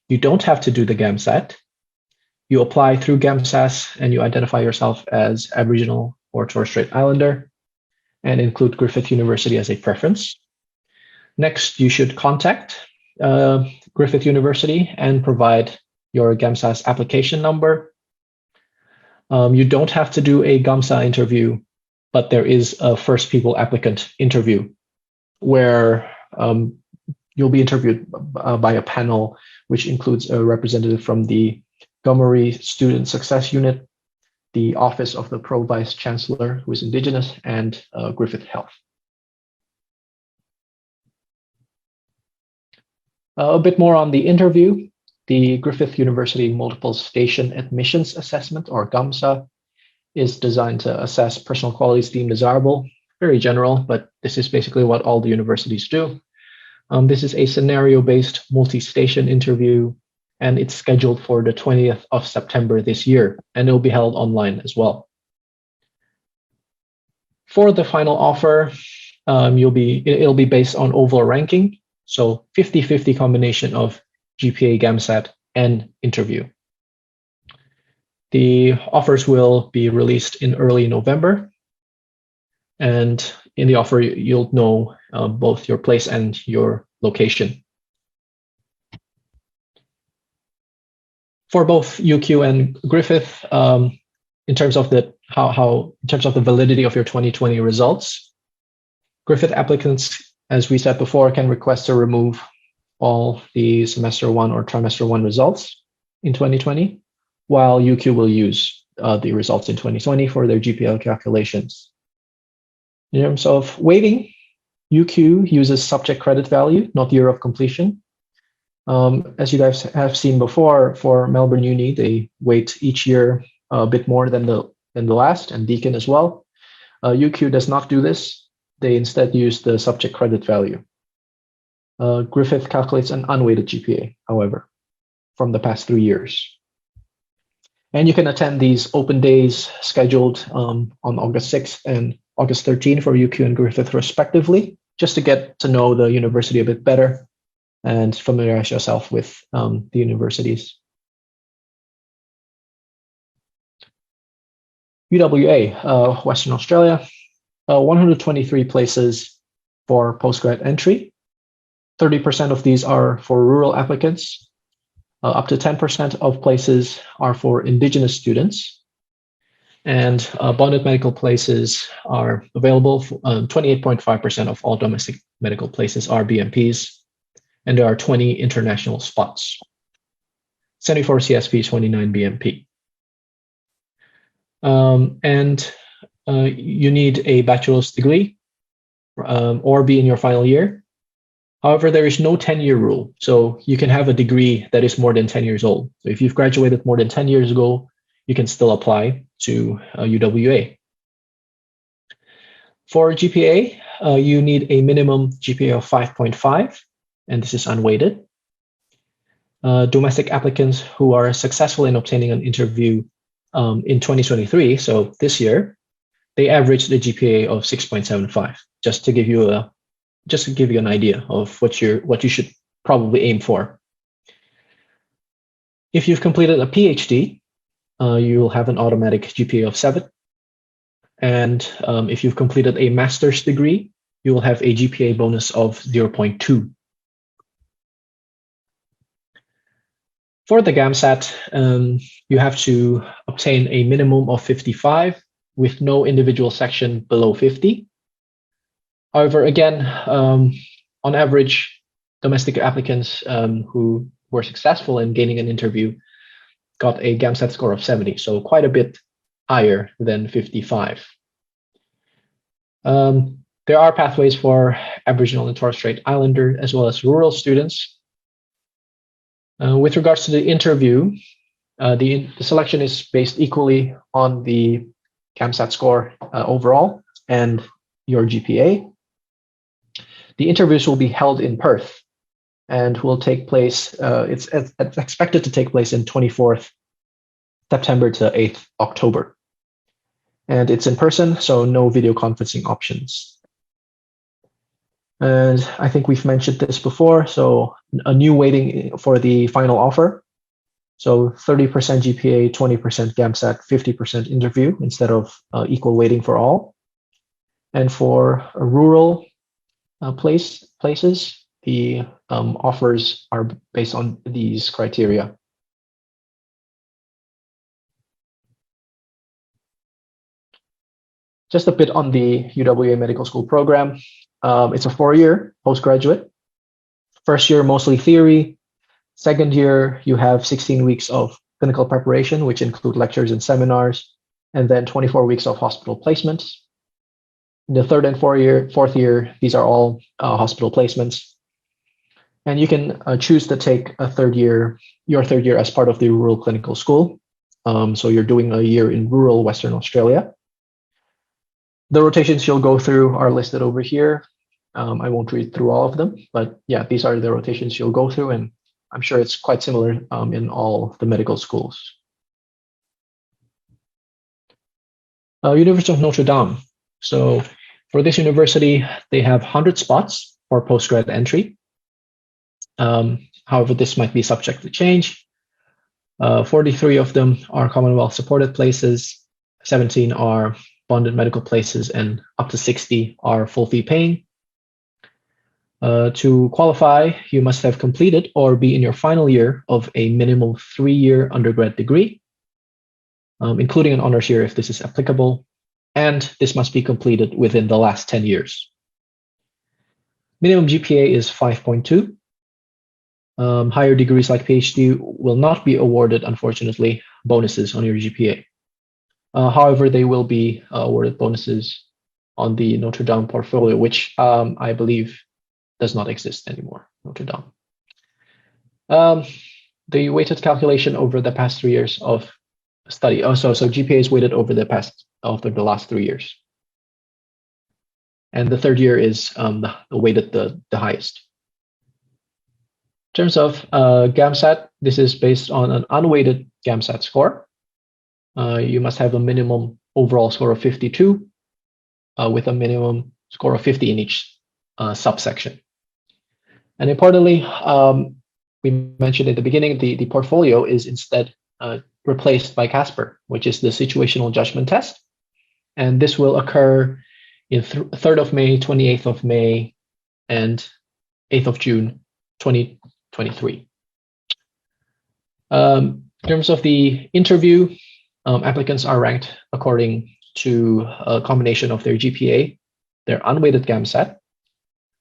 You don't have to do the GAMSAT. You apply through GEMSAS and you identify yourself as Aboriginal or Torres Strait Islander and include Griffith University as a preference. Next, you should contact Griffith University and provide your GEMSAS application number. You don't have to do a GAMSA interview, but there is a first people applicant interview where you'll be interviewed by a panel, which includes a representative from the Gomeroi Student Success Unit, the Office of the Pro Vice Chancellor, who is Indigenous, and Griffith Health. A bit more on the interview. The Griffith University Multiple Station Admissions Assessment, or GAMSA, is designed to assess personal qualities deemed desirable. Very general, but this is basically what all the universities do. This is a scenario-based multi-station interview, and it's scheduled for the 20th of September this year, and it will be held online as well. For the final offer, it'll be based on overall ranking, so 50-50 combination of GPA, GAMSAT, and interview. The offers will be released in early November, and in the offer, you'll know both your place and your location. For both UQ and Griffith, in terms of the validity of your 2020 results, Griffith applicants, as we said before, can request to remove all the semester 1 or trimester 1 results in 2020, while UQ will use the results in 2020 for their GPA calculations. In terms of weighting, UQ uses subject credit value, not year of completion. As you guys have seen before, for Melbourne Uni, they weight each year a bit more than the last, and Deakin as well. UQ does not do this. They instead use the subject credit value. Griffith calculates an unweighted GPA, however, from the past 3 years. And you can attend these open days scheduled on August 6th and August 13th for UQ and Griffith respectively, just to get to know the university a bit better and familiarize yourself with the universities. UWA, Western Australia, 123 places for postgrad entry. 30% of these are for rural applicants. Up to 10% of places are for Indigenous students. And bonded medical places are available. 28.5% of all domestic medical places are BMPs. And there are 20 international spots. 74 CSP, 29 BMP. You need a bachelor's degree or be in your final year. However, there is no 10-year rule. So you can have a degree that is more than 10 years old. So if you've graduated more than 10 years ago, you can still apply to UWA. For GPA, you need a minimum GPA of 5.5, and this is unweighted. Domestic applicants who are successful in obtaining an interview in 2023, so this year, they averaged the GPA of 6.75, just to give you an idea of what you should probably aim for. If you've completed a PhD, you will have an automatic GPA of 7. And if you've completed a master's degree, you will have a GPA bonus of 0.2. For the GAMSAT, you have to obtain a minimum of 55 with no individual section below 50. However, again, on average, domestic applicants who were successful in gaining an interview got a GAMSAT score of 70, so quite a bit higher than 55. There are pathways for Aboriginal and Torres Strait Islander as well as rural students. With regards to the interview, the selection is based equally on the GAMSAT score overall and your GPA. The interviews will be held in Perth and will take place, it's expected to take place in 24th September to 8th October. And it's in person, so no video conferencing options. And I think we've mentioned this before, so a new weighting for the final offer. So 30% GPA, 20% GAMSAT, 50% interview instead of equal weighting for all. And for rural places, the offers are based on these criteria. Just a bit on the UWA Medical School program. It's a 4-year postgraduate. First year, mostly theory. Second year, you have 16 weeks of clinical preparation, which include lectures and seminars, and then 24 weeks of hospital placements. In the third and fourth year, these are all hospital placements. And you can choose to take your third year as part of the rural clinical school. So you're doing a year in rural Western Australia. The rotations you'll go through are listed over here. I won't read through all of them, but yeah, these are the rotations you'll go through, and I'm sure it's quite similar in all the medical schools. University of Notre Dame. So for this university, they have 100 spots for postgrad entry. However, this might be subject to change. 43 of them are Commonwealth supported places, 17 are bonded medical places, and up to 60 are full fee paying. To qualify, you must have completed or be in your final year of a minimum 3-year undergrad degree, including an honors year if this is applicable, and this must be completed within the last 10 years. Minimum GPA is 5.2. Higher degrees like PhD will not be awarded, unfortunately, bonuses on your GPA. However, they will be awarded bonuses on the Notre Dame portfolio, which I believe does not exist anymore, Notre Dame. The weighted calculation over the past 3 years of study. So GPA is weighted over the last 3 years. And the third year is weighted the highest. In terms of GAMSAT, this is based on an unweighted GAMSAT score. You must have a minimum overall score of 52 with a minimum score of 50 in each subsection. And importantly, we mentioned at the beginning, the portfolio is instead replaced by CASPER, which is the situational judgment test. And this will occur in 3rd of May, 28th of May, and 8th of June, 2023. In terms of the interview, applicants are ranked according to a combination of their GPA, their unweighted GAMSAT,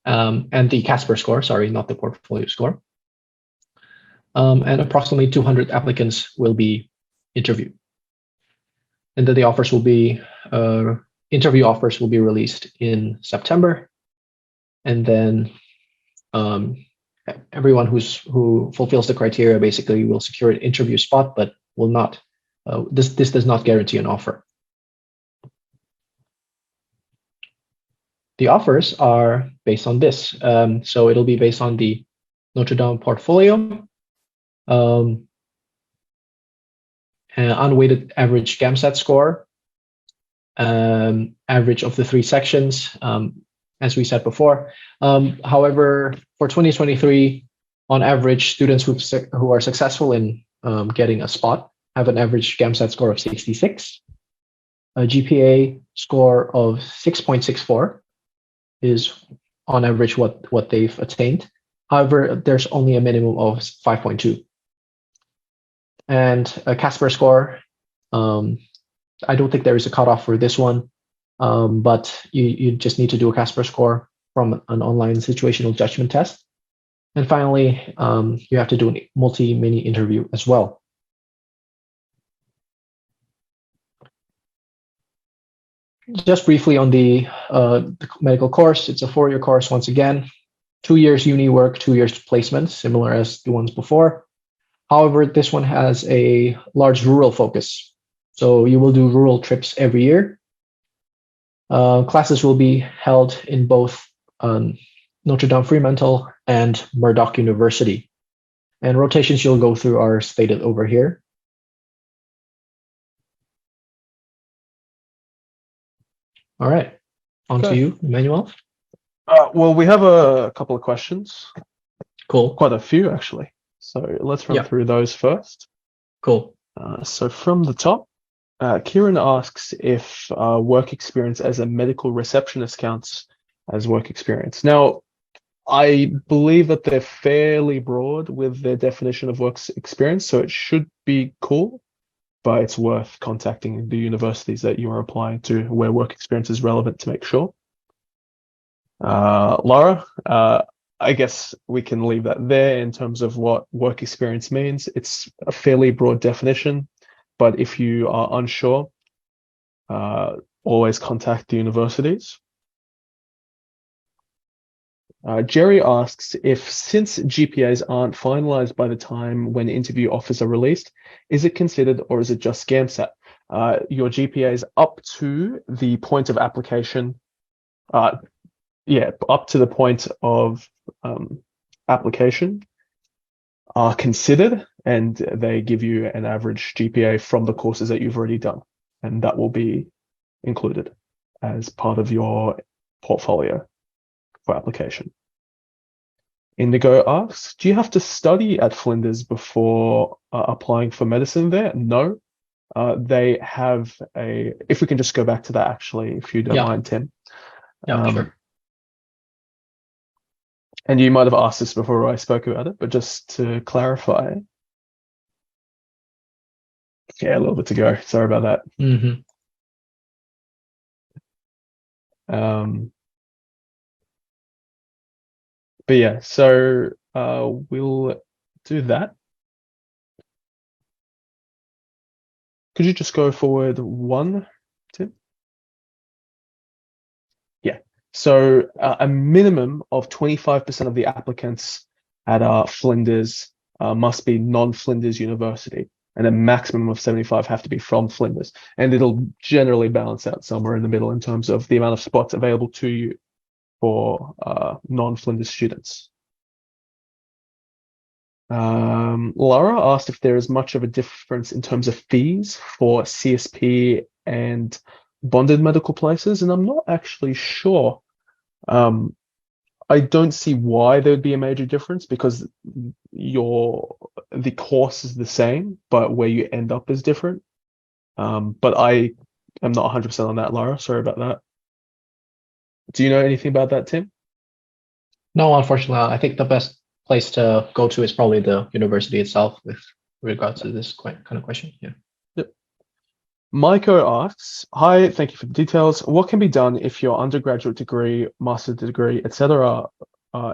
and the CASPER score, sorry, not the portfolio score. And approximately 200 applicants will be interviewed. And then the offers will be, interview offers will be released in September. And then everyone who fulfills the criteria basically will secure an interview spot, but will not, this does not guarantee an offer. The offers are based on this. So it'll be based on the Notre Dame portfolio, unweighted average GAMSAT score, average of the 3 sections, as we said before. However, for 2023, on average, students who are successful in getting a spot have an average GAMSAT score of 66, a GPA score of 6.64, is on average what they've attained. However, there's only a minimum of 5.2. And a Casper score, I don't think there is a cutoff for this one, but you just need to do a Casper score from an online situational judgment test. And finally, you have to do a multi-mini interview as well. Just briefly on the medical course, it's a 4-year course once again, 2 years uni work, 2 years placement, similar as the ones before. However, this one has a large rural focus. So you will do rural trips every year. Classes will be held in both Notre Dame Fremantle and Murdoch University. And rotations you'll go through are stated over here. All right, on to you, Emmanuel. Well, we have a couple of questions. Cool. Quite a few, actually. So let's run through those first. Cool. So from the top, Kieran asks if work experience as a medical receptionist counts as work experience. Now, I believe that they're fairly broad with their definition of work experience, so it should be cool, but it's worth contacting the universities that you are applying to where work experience is relevant to make sure. Laura, I guess we can leave that there in terms of what work experience means. It's a fairly broad definition, but if you are unsure, always contact the universities. Jerry asks if, since GPAs aren't finalized by the time when interview offers are released, is it considered or is it just GAMSAT? Your GPAs up to the point of application, up to the point of application are considered, and they give you an average GPA from the courses that you've already done, and that will be included as part of your portfolio for application. Indigo asks, do you have to study at Flinders before applying for medicine there? No. They have if we can just go back to that, actually, if you don't mind, Tim. Sure. And you might have asked this before I spoke about it, but just to clarify. Yeah, a little bit to go. Sorry about that. Mm-hmm. But yeah, so we'll do that. Could you just go forward one, Tim? Yeah. So a minimum of 25% of the applicants at Flinders must be non-Flinders University, and a maximum of 75 have to be from Flinders. And it'll generally balance out somewhere in the middle in terms of the amount of spots available to you for non-Flinders students. Laura asked if there is much of a difference in terms of fees for CSP and bonded medical places, and I'm not actually sure. I don't see why there would be a major difference, because the course is the same, but where you end up is different. But I am not 100% on that, Laura. Sorry about that. Do you know anything about that, Tim? No, unfortunately, I think the best place to go to is probably the university itself with regards to this kind of question. Yeah. Yep. Maiko asks, hi, thank you for the details. What can be done if your undergraduate degree, master's degree, etc.,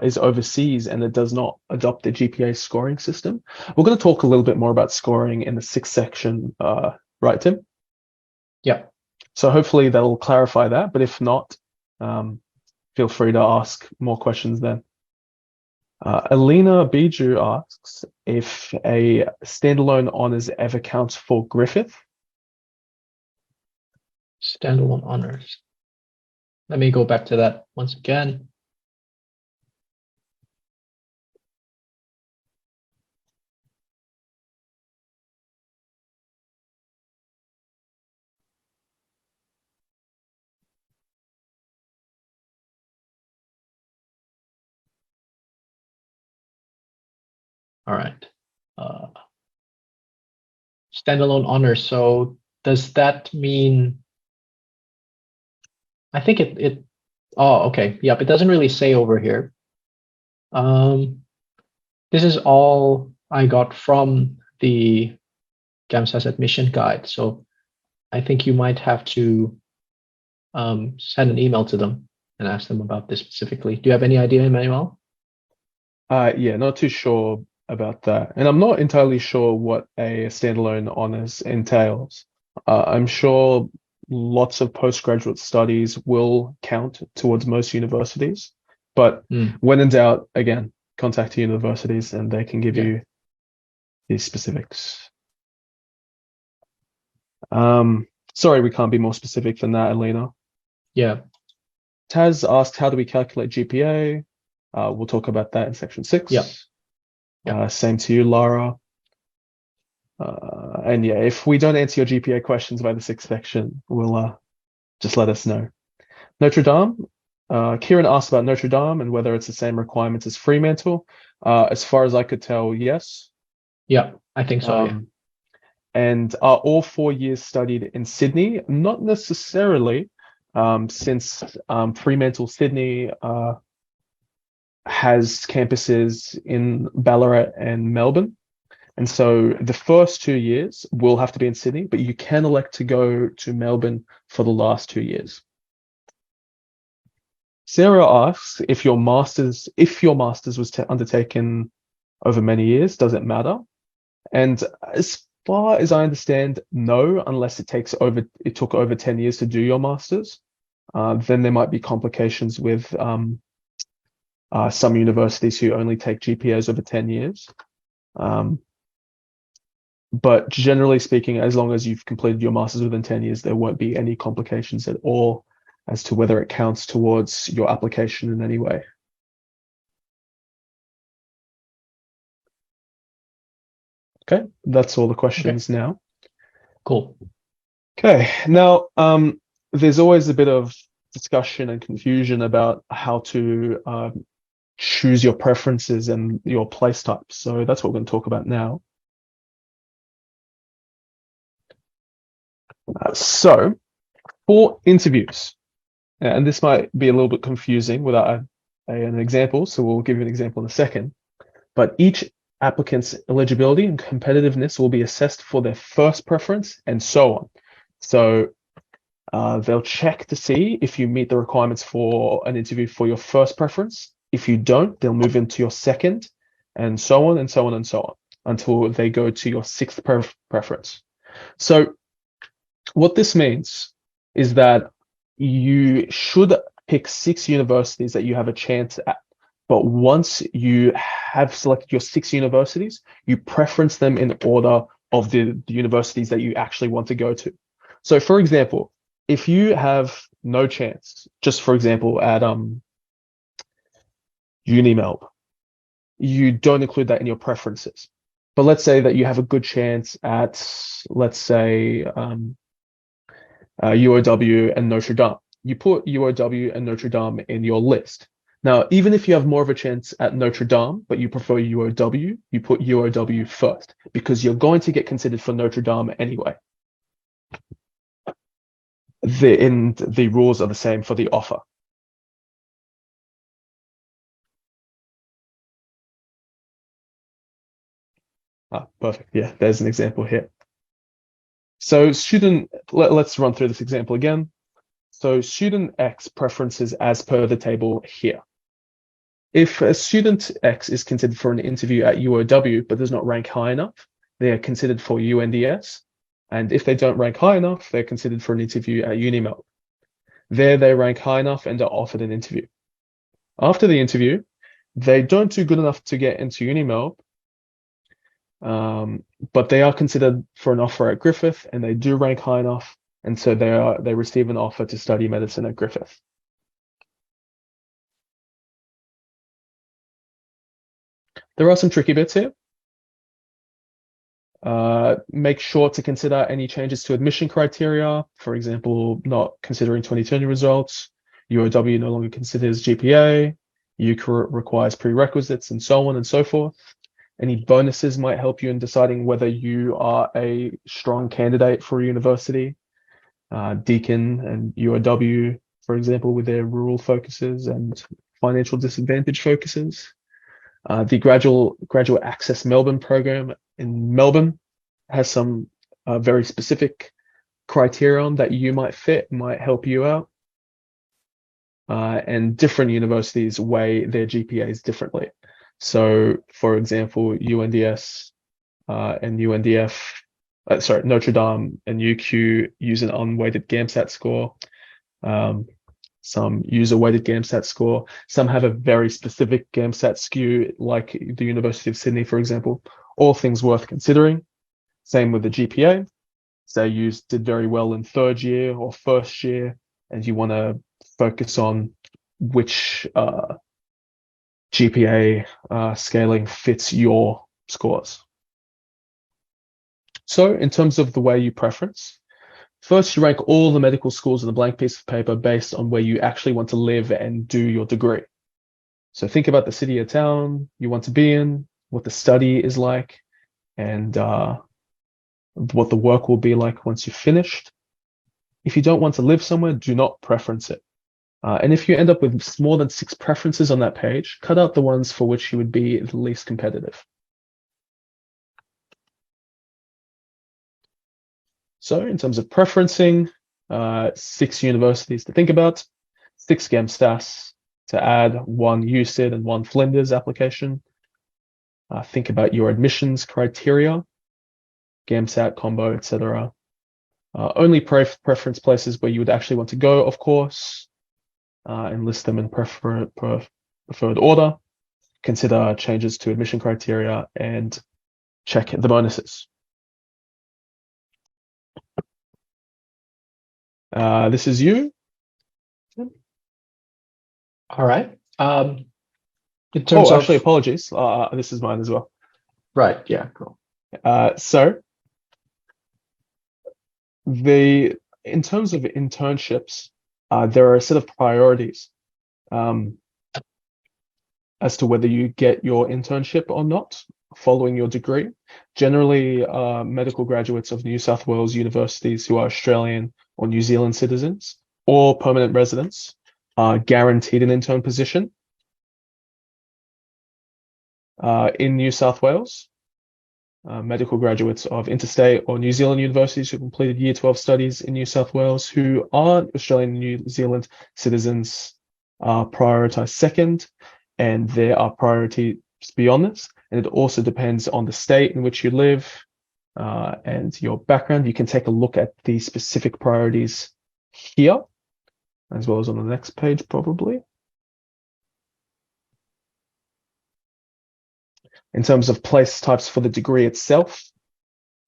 is overseas and it does not adopt the GPA scoring system? We're going to talk a little bit more about scoring in the 6th section, right, Tim? Yeah. So hopefully that'll clarify that, but if not, feel free to ask more questions then. Alina Biju asks if a standalone honors ever counts for Griffith. Standalone honors. Let me go back to that once again. All right. Standalone honors. So does that mean? I think it Oh, okay. Yep, it doesn't really say over here. This is all I got from the GAMSAS admission guide. So I think you might have to send an email to them and ask them about this specifically. Do you have any idea, Emmanuel? Yeah, not too sure about that. And I'm not entirely sure what a standalone honors entails. I'm sure lots of postgraduate studies will count towards most universities, but Mm, when in doubt, again, contact universities and they can give yeah. you these specifics. Sorry, we can't be more specific than that, Alina. Yeah. Taz asked, how do we calculate GPA? We'll talk about that in section 6. Yeah. Yeah. Same to you, Lara. And yeah, if we don't answer your GPA questions by the 6th section, we'll just let us know. Notre Dame. Kieran asked about Notre Dame and whether it's the same requirements as Fremantle. As far as I could tell, yes. Yeah. I think so. Yeah. And are all 4 years studied in Sydney? Not necessarily, since Fremantle Sydney has campuses in Ballarat and Melbourne. And so the first 2 years will have to be in Sydney, but you can elect to go to Melbourne for the last 2 years. Sarah asks if your master's was undertaken over many years, does it matter? And as far as I understand, no, unless it took over 10 years to do your master's. Then there might be complications with some universities who only take GPAs over 10 years. But generally speaking, as long as you've completed your master's within 10 years, there won't be any complications at all as to whether it counts towards your application in any way. Okay, that's all the questions now. Cool. Okay, now there's always a bit of discussion and confusion about how to choose your preferences and your place types. So that's what we're going to talk about now. So for interviews, and this might be a little bit confusing without an example, so we'll give you an example in a second, but each applicant's eligibility and competitiveness will be assessed for their first preference and so on. So they'll check to see if you meet the requirements for an interview for your first preference. If you don't, they'll move into your second, and so on and so on and so on until they go to your sixth preference. So what this means is that you should pick 6 universities that you have a chance at. But once you have selected your 6 universities, you preference them in order of the universities that you actually want to go to. So for example, if you have no chance, just for example, at UniMelb, you don't include that in your preferences. But let's say that you have a good chance at, let's say, UOW and Notre Dame. You put UOW and Notre Dame in your list. Now, even if you have more of a chance at Notre Dame, but you prefer UOW, you put UOW first because you're going to get considered for Notre Dame anyway. The rules are the same for the offer. Perfect. Yeah, there's an example here. So let's run through this example again. So student X preferences as per the table here. If a student X is considered for an interview at UOW but does not rank high enough, they are considered for UNDS. And if they don't rank high enough, they're considered for an interview at UniMelb. There they rank high enough and are offered an interview. After the interview, they don't do good enough to get into UniMelb, but they are considered for an offer at Griffith and they do rank high enough, and so they receive an offer to study medicine at Griffith. There are some tricky bits here. Make sure to consider any changes to admission criteria. For example, not considering 2020 results. UOW no longer considers GPA. UCA requires prerequisites, and so on and so forth. Any bonuses might help you in deciding whether you are a strong candidate for a university. Deakin and UOW for example, with their rural focuses and financial disadvantage focuses. The Graduate Access Melbourne program in Melbourne has some very specific criterion that you might fit, might help you out. And different universities weigh their GPAs differently. So, for example, UNDS and UNDF, Notre Dame and UQ use an unweighted GAMSAT score. Some use a weighted GAMSAT score. Some have a very specific GAMSAT skew, like the University of Sydney, for example. All things worth considering. Same with the GPA. Say you did very well in third year or first year, and you want to focus on which GPA scaling fits your scores. So in terms of the way you preference, first you rank all the medical schools on a blank piece of paper based on where you actually want to live and do your degree. So think about the city or town you want to be in, what the study is like, and what the work will be like once you've finished. If you don't want to live somewhere, do not preference it. And if you end up with more than 6 preferences on that page, cut out the ones for which you would be the least competitive. So in terms of preferencing, 6 universities to think about, 6 GEMSAS to add, 1 UCID and 1 Flinders application. Think about your admissions criteria, GAMSAT, combo, etc. Only preference places where you would actually want to go, of course, and list them in preferred order. Consider changes to admission criteria and check the bonuses. This is you. All right. In terms of actually, apologies. This is mine as well. Right. Yeah. Cool. So in terms of internships, there are a set of priorities as to whether you get your internship or not following your degree. Generally, medical graduates of New South Wales universities who are Australian or New Zealand citizens or permanent residents are guaranteed an intern position in New South Wales. Medical graduates of interstate or New Zealand universities who completed Year 12 studies in New South Wales who aren't Australian and New Zealand citizens are prioritized second, and there are priorities beyond this. And it also depends on the state in which you live and your background. You can take a look at the specific priorities here, as well as on the next page, probably. In terms of place types for the degree itself,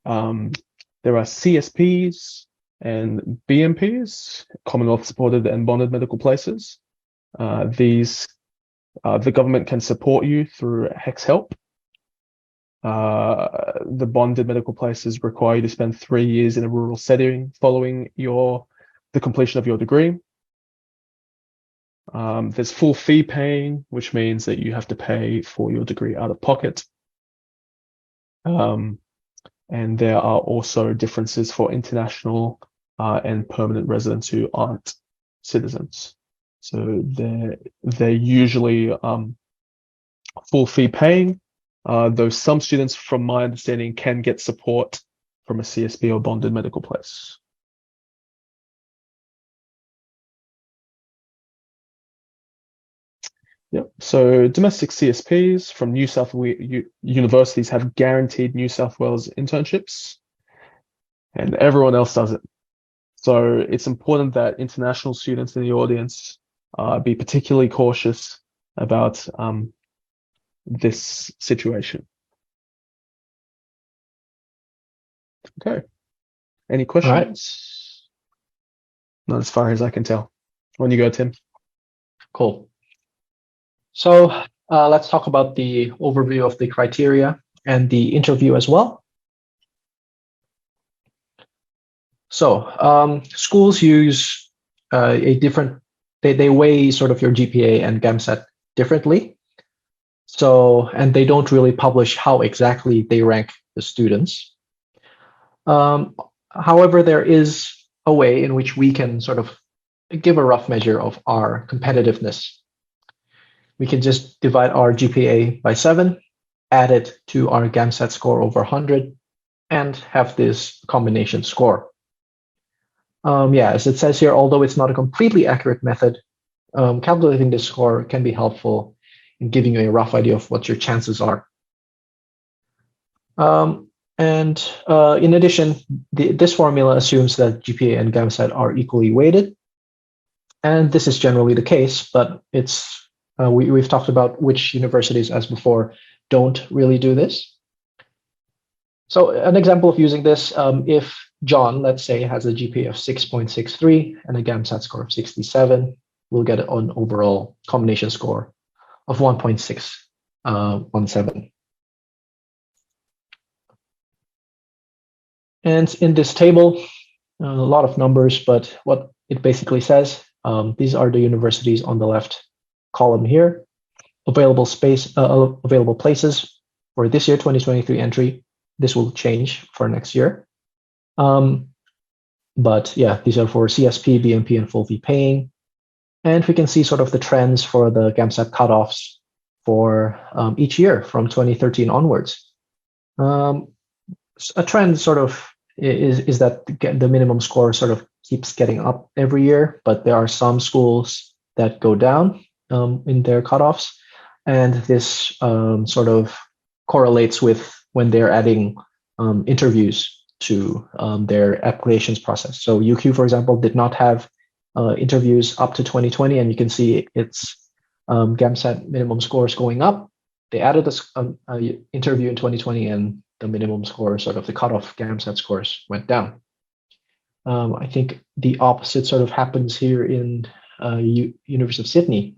there are CSPs and BMPs, Commonwealth supported and bonded medical places. These, the government can support you through HECS Help. The bonded medical places require you to spend 3 years in a rural setting following the completion of your degree. There's full fee paying, which means that you have to pay for your degree out of pocket. And there are also differences for international and permanent residents who aren't citizens. So they're usually full fee paying, though some students, from my understanding, can get support from a CSP or bonded medical place. Yep. So domestic CSPs from New South Wales universities have guaranteed New South Wales internships, and everyone else does it. So it's important that international students in the audience be particularly cautious about this situation. Okay. Any questions? Not as far as I can tell. On you go, Tim. Cool. So let's talk about the overview of the criteria and the interview as well. So schools use they weigh sort of your GPA and GAMSAT differently. So, and they don't really publish how exactly they rank the students. However, there is a way in which we can sort of give a rough measure of our competitiveness. We can just divide our GPA by 7, add it to our GAMSAT score over 100, and have this combination score. Yeah, as it says here, although it's not a completely accurate method, calculating this score can be helpful in giving you a rough idea of what your chances are. In addition, this formula assumes that GPA and GAMSAT are equally weighted. And this is generally the case, but we've talked about which universities, as before, don't really do this. So an example of using this, if John, let's say, has a GPA of 6.63 and a GAMSAT score of 67, we'll get an overall combination score of 1.617. And in this table, a lot of numbers, but what it basically says, these are the universities on the left column here, available places for this year, 2023 entry. This will change for next year. But yeah, these are for CSP, BMP, and full fee paying. And we can see sort of the trends for the GAMSAT cutoffs for each year from 2013 onwards. A trend sort of is that the minimum score sort of keeps getting up every year, but there are some schools that go down in their cutoffs. And this sort of correlates with when they're adding interviews to their applications process. So UQ, for example, did not have interviews up to 2020, and you can see its GAMSAT minimum scores going up. They added an interview in 2020, and the minimum score, sort of the cutoff GAMSAT scores, went down. I think the opposite sort of happens here in University of Sydney.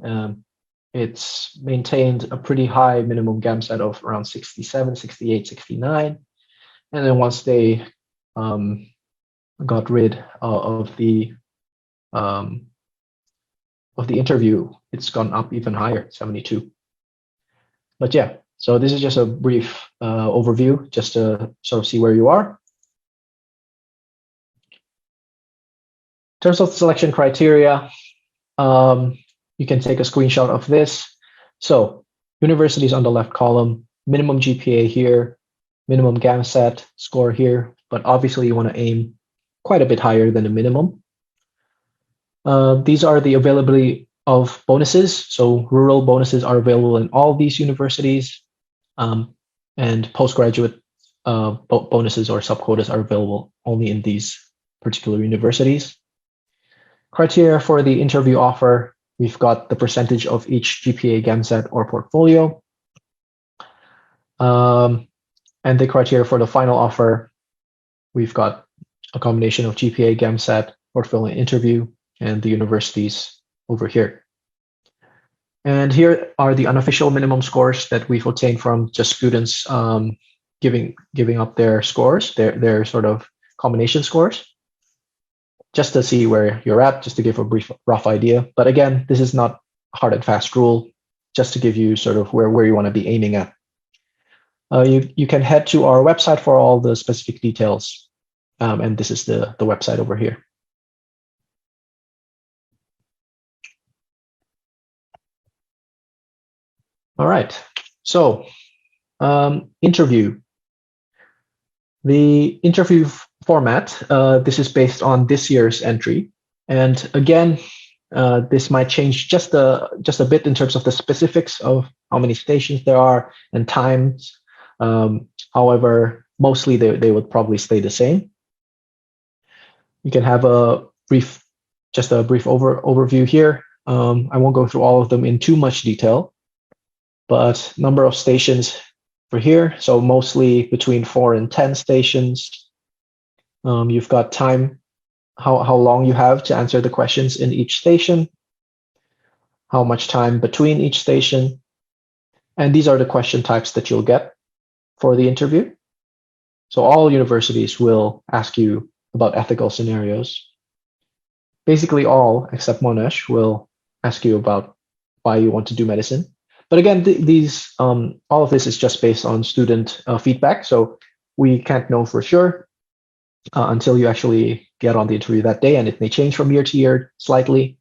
It's maintained a pretty high minimum GAMSAT of around 67, 68, 69. And then once they got rid of the interview, it's gone up even higher, 72. But yeah, so this is just a brief overview, just to sort of see where you are. In terms of selection criteria, you can take a screenshot of this. So universities on the left column, minimum GPA here, minimum GAMSAT score here, but obviously you want to aim quite a bit higher than the minimum. These are the availability of bonuses. So rural bonuses are available in all these universities, and postgraduate bonuses or subquotas are available only in these particular universities. Criteria for the interview offer, we've got the percentage of each GPA, GAMSAT, or portfolio. And the criteria for the final offer, we've got a combination of GPA, GAMSAT, portfolio, and interview, and the universities over here. And here are the unofficial minimum scores that we've obtained from just students giving up their scores, their sort of combination scores, just to see where you're at, just to give a brief rough idea. But again, this is not a hard and fast rule, just to give you sort of where you want to be aiming at. You can head to our website for all the specific details. And this is the website over here. All right, so interview. The interview format, this is based on this year's entry. And again, this might change just a bit in terms of the specifics of how many stations there are and times. However, mostly they would probably stay the same. You can have a brief overview here. I won't go through all of them in too much detail, but number of stations for here, so mostly between 4 and 10 stations. You've got time, how long you have to answer the questions in each station, how much time between each station, and these are the question types that you'll get for the interview. So all universities will ask you about ethical scenarios. Basically all, except Monash, will ask you about why you want to do medicine. But again, all of this is just based on student feedback, so we can't know for sure. until you actually get on the interview that day, and it may change from year to year slightly.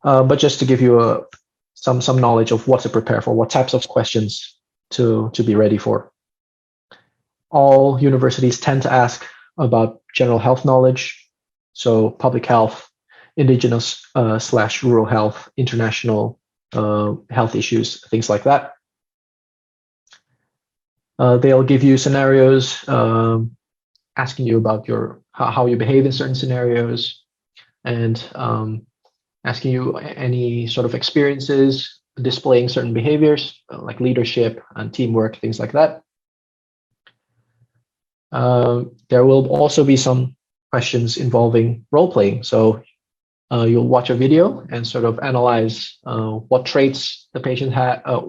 But just to give you some knowledge of what to prepare for, what types of questions to be ready for. All universities tend to ask about general health knowledge, so public health, indigenous / rural health, international health issues, things like that. They'll give you scenarios, asking you about how you behave in certain scenarios, and asking you any sort of experiences displaying certain behaviors like leadership and teamwork, things like that. There will also be some questions involving role playing. So you'll watch a video and sort of analyze what traits the patient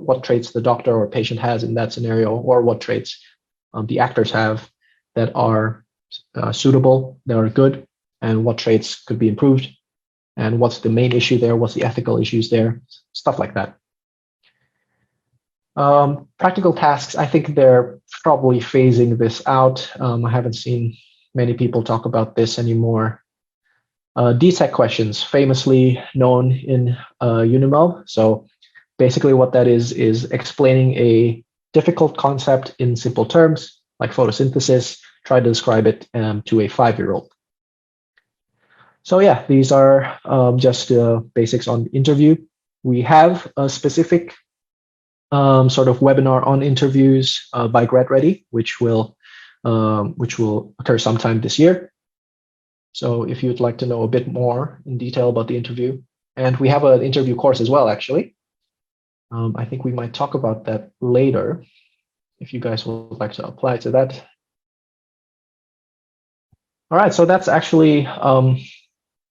what traits the doctor or patient has in that scenario, or what traits the actors have that are suitable, that are good, and what traits could be improved, and what's the main issue there, what's the ethical issues there, stuff like that. Practical tasks, I think they're probably phasing this out. I haven't seen many people talk about this anymore. DSEC questions, famously known in UNIML. So basically what that is explaining a difficult concept in simple terms, like photosynthesis, try to describe it to a 5-year-old. So yeah, these are just basics on interview. We have a specific sort of webinar on interviews by GradReady, which will occur sometime this year. So if you'd like to know a bit more in detail about the interview, and we have an interview course as well, actually. I think we might talk about that later if you guys would like to apply to that. All right, so that's actually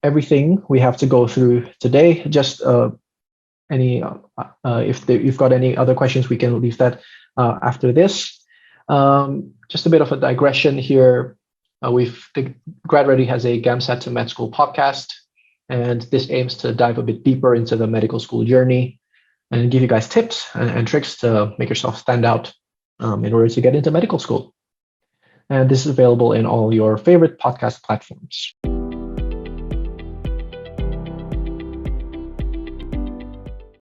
everything we have to go through today. Just if you've got any other questions, we can leave that after this. Just a bit of a digression here. GradReady has a GAMSAT to med school podcast, and this aims to dive a bit deeper into the medical school journey and give you guys tips and tricks to make yourself stand out in order to get into medical school. And this is available in all your favorite podcast platforms.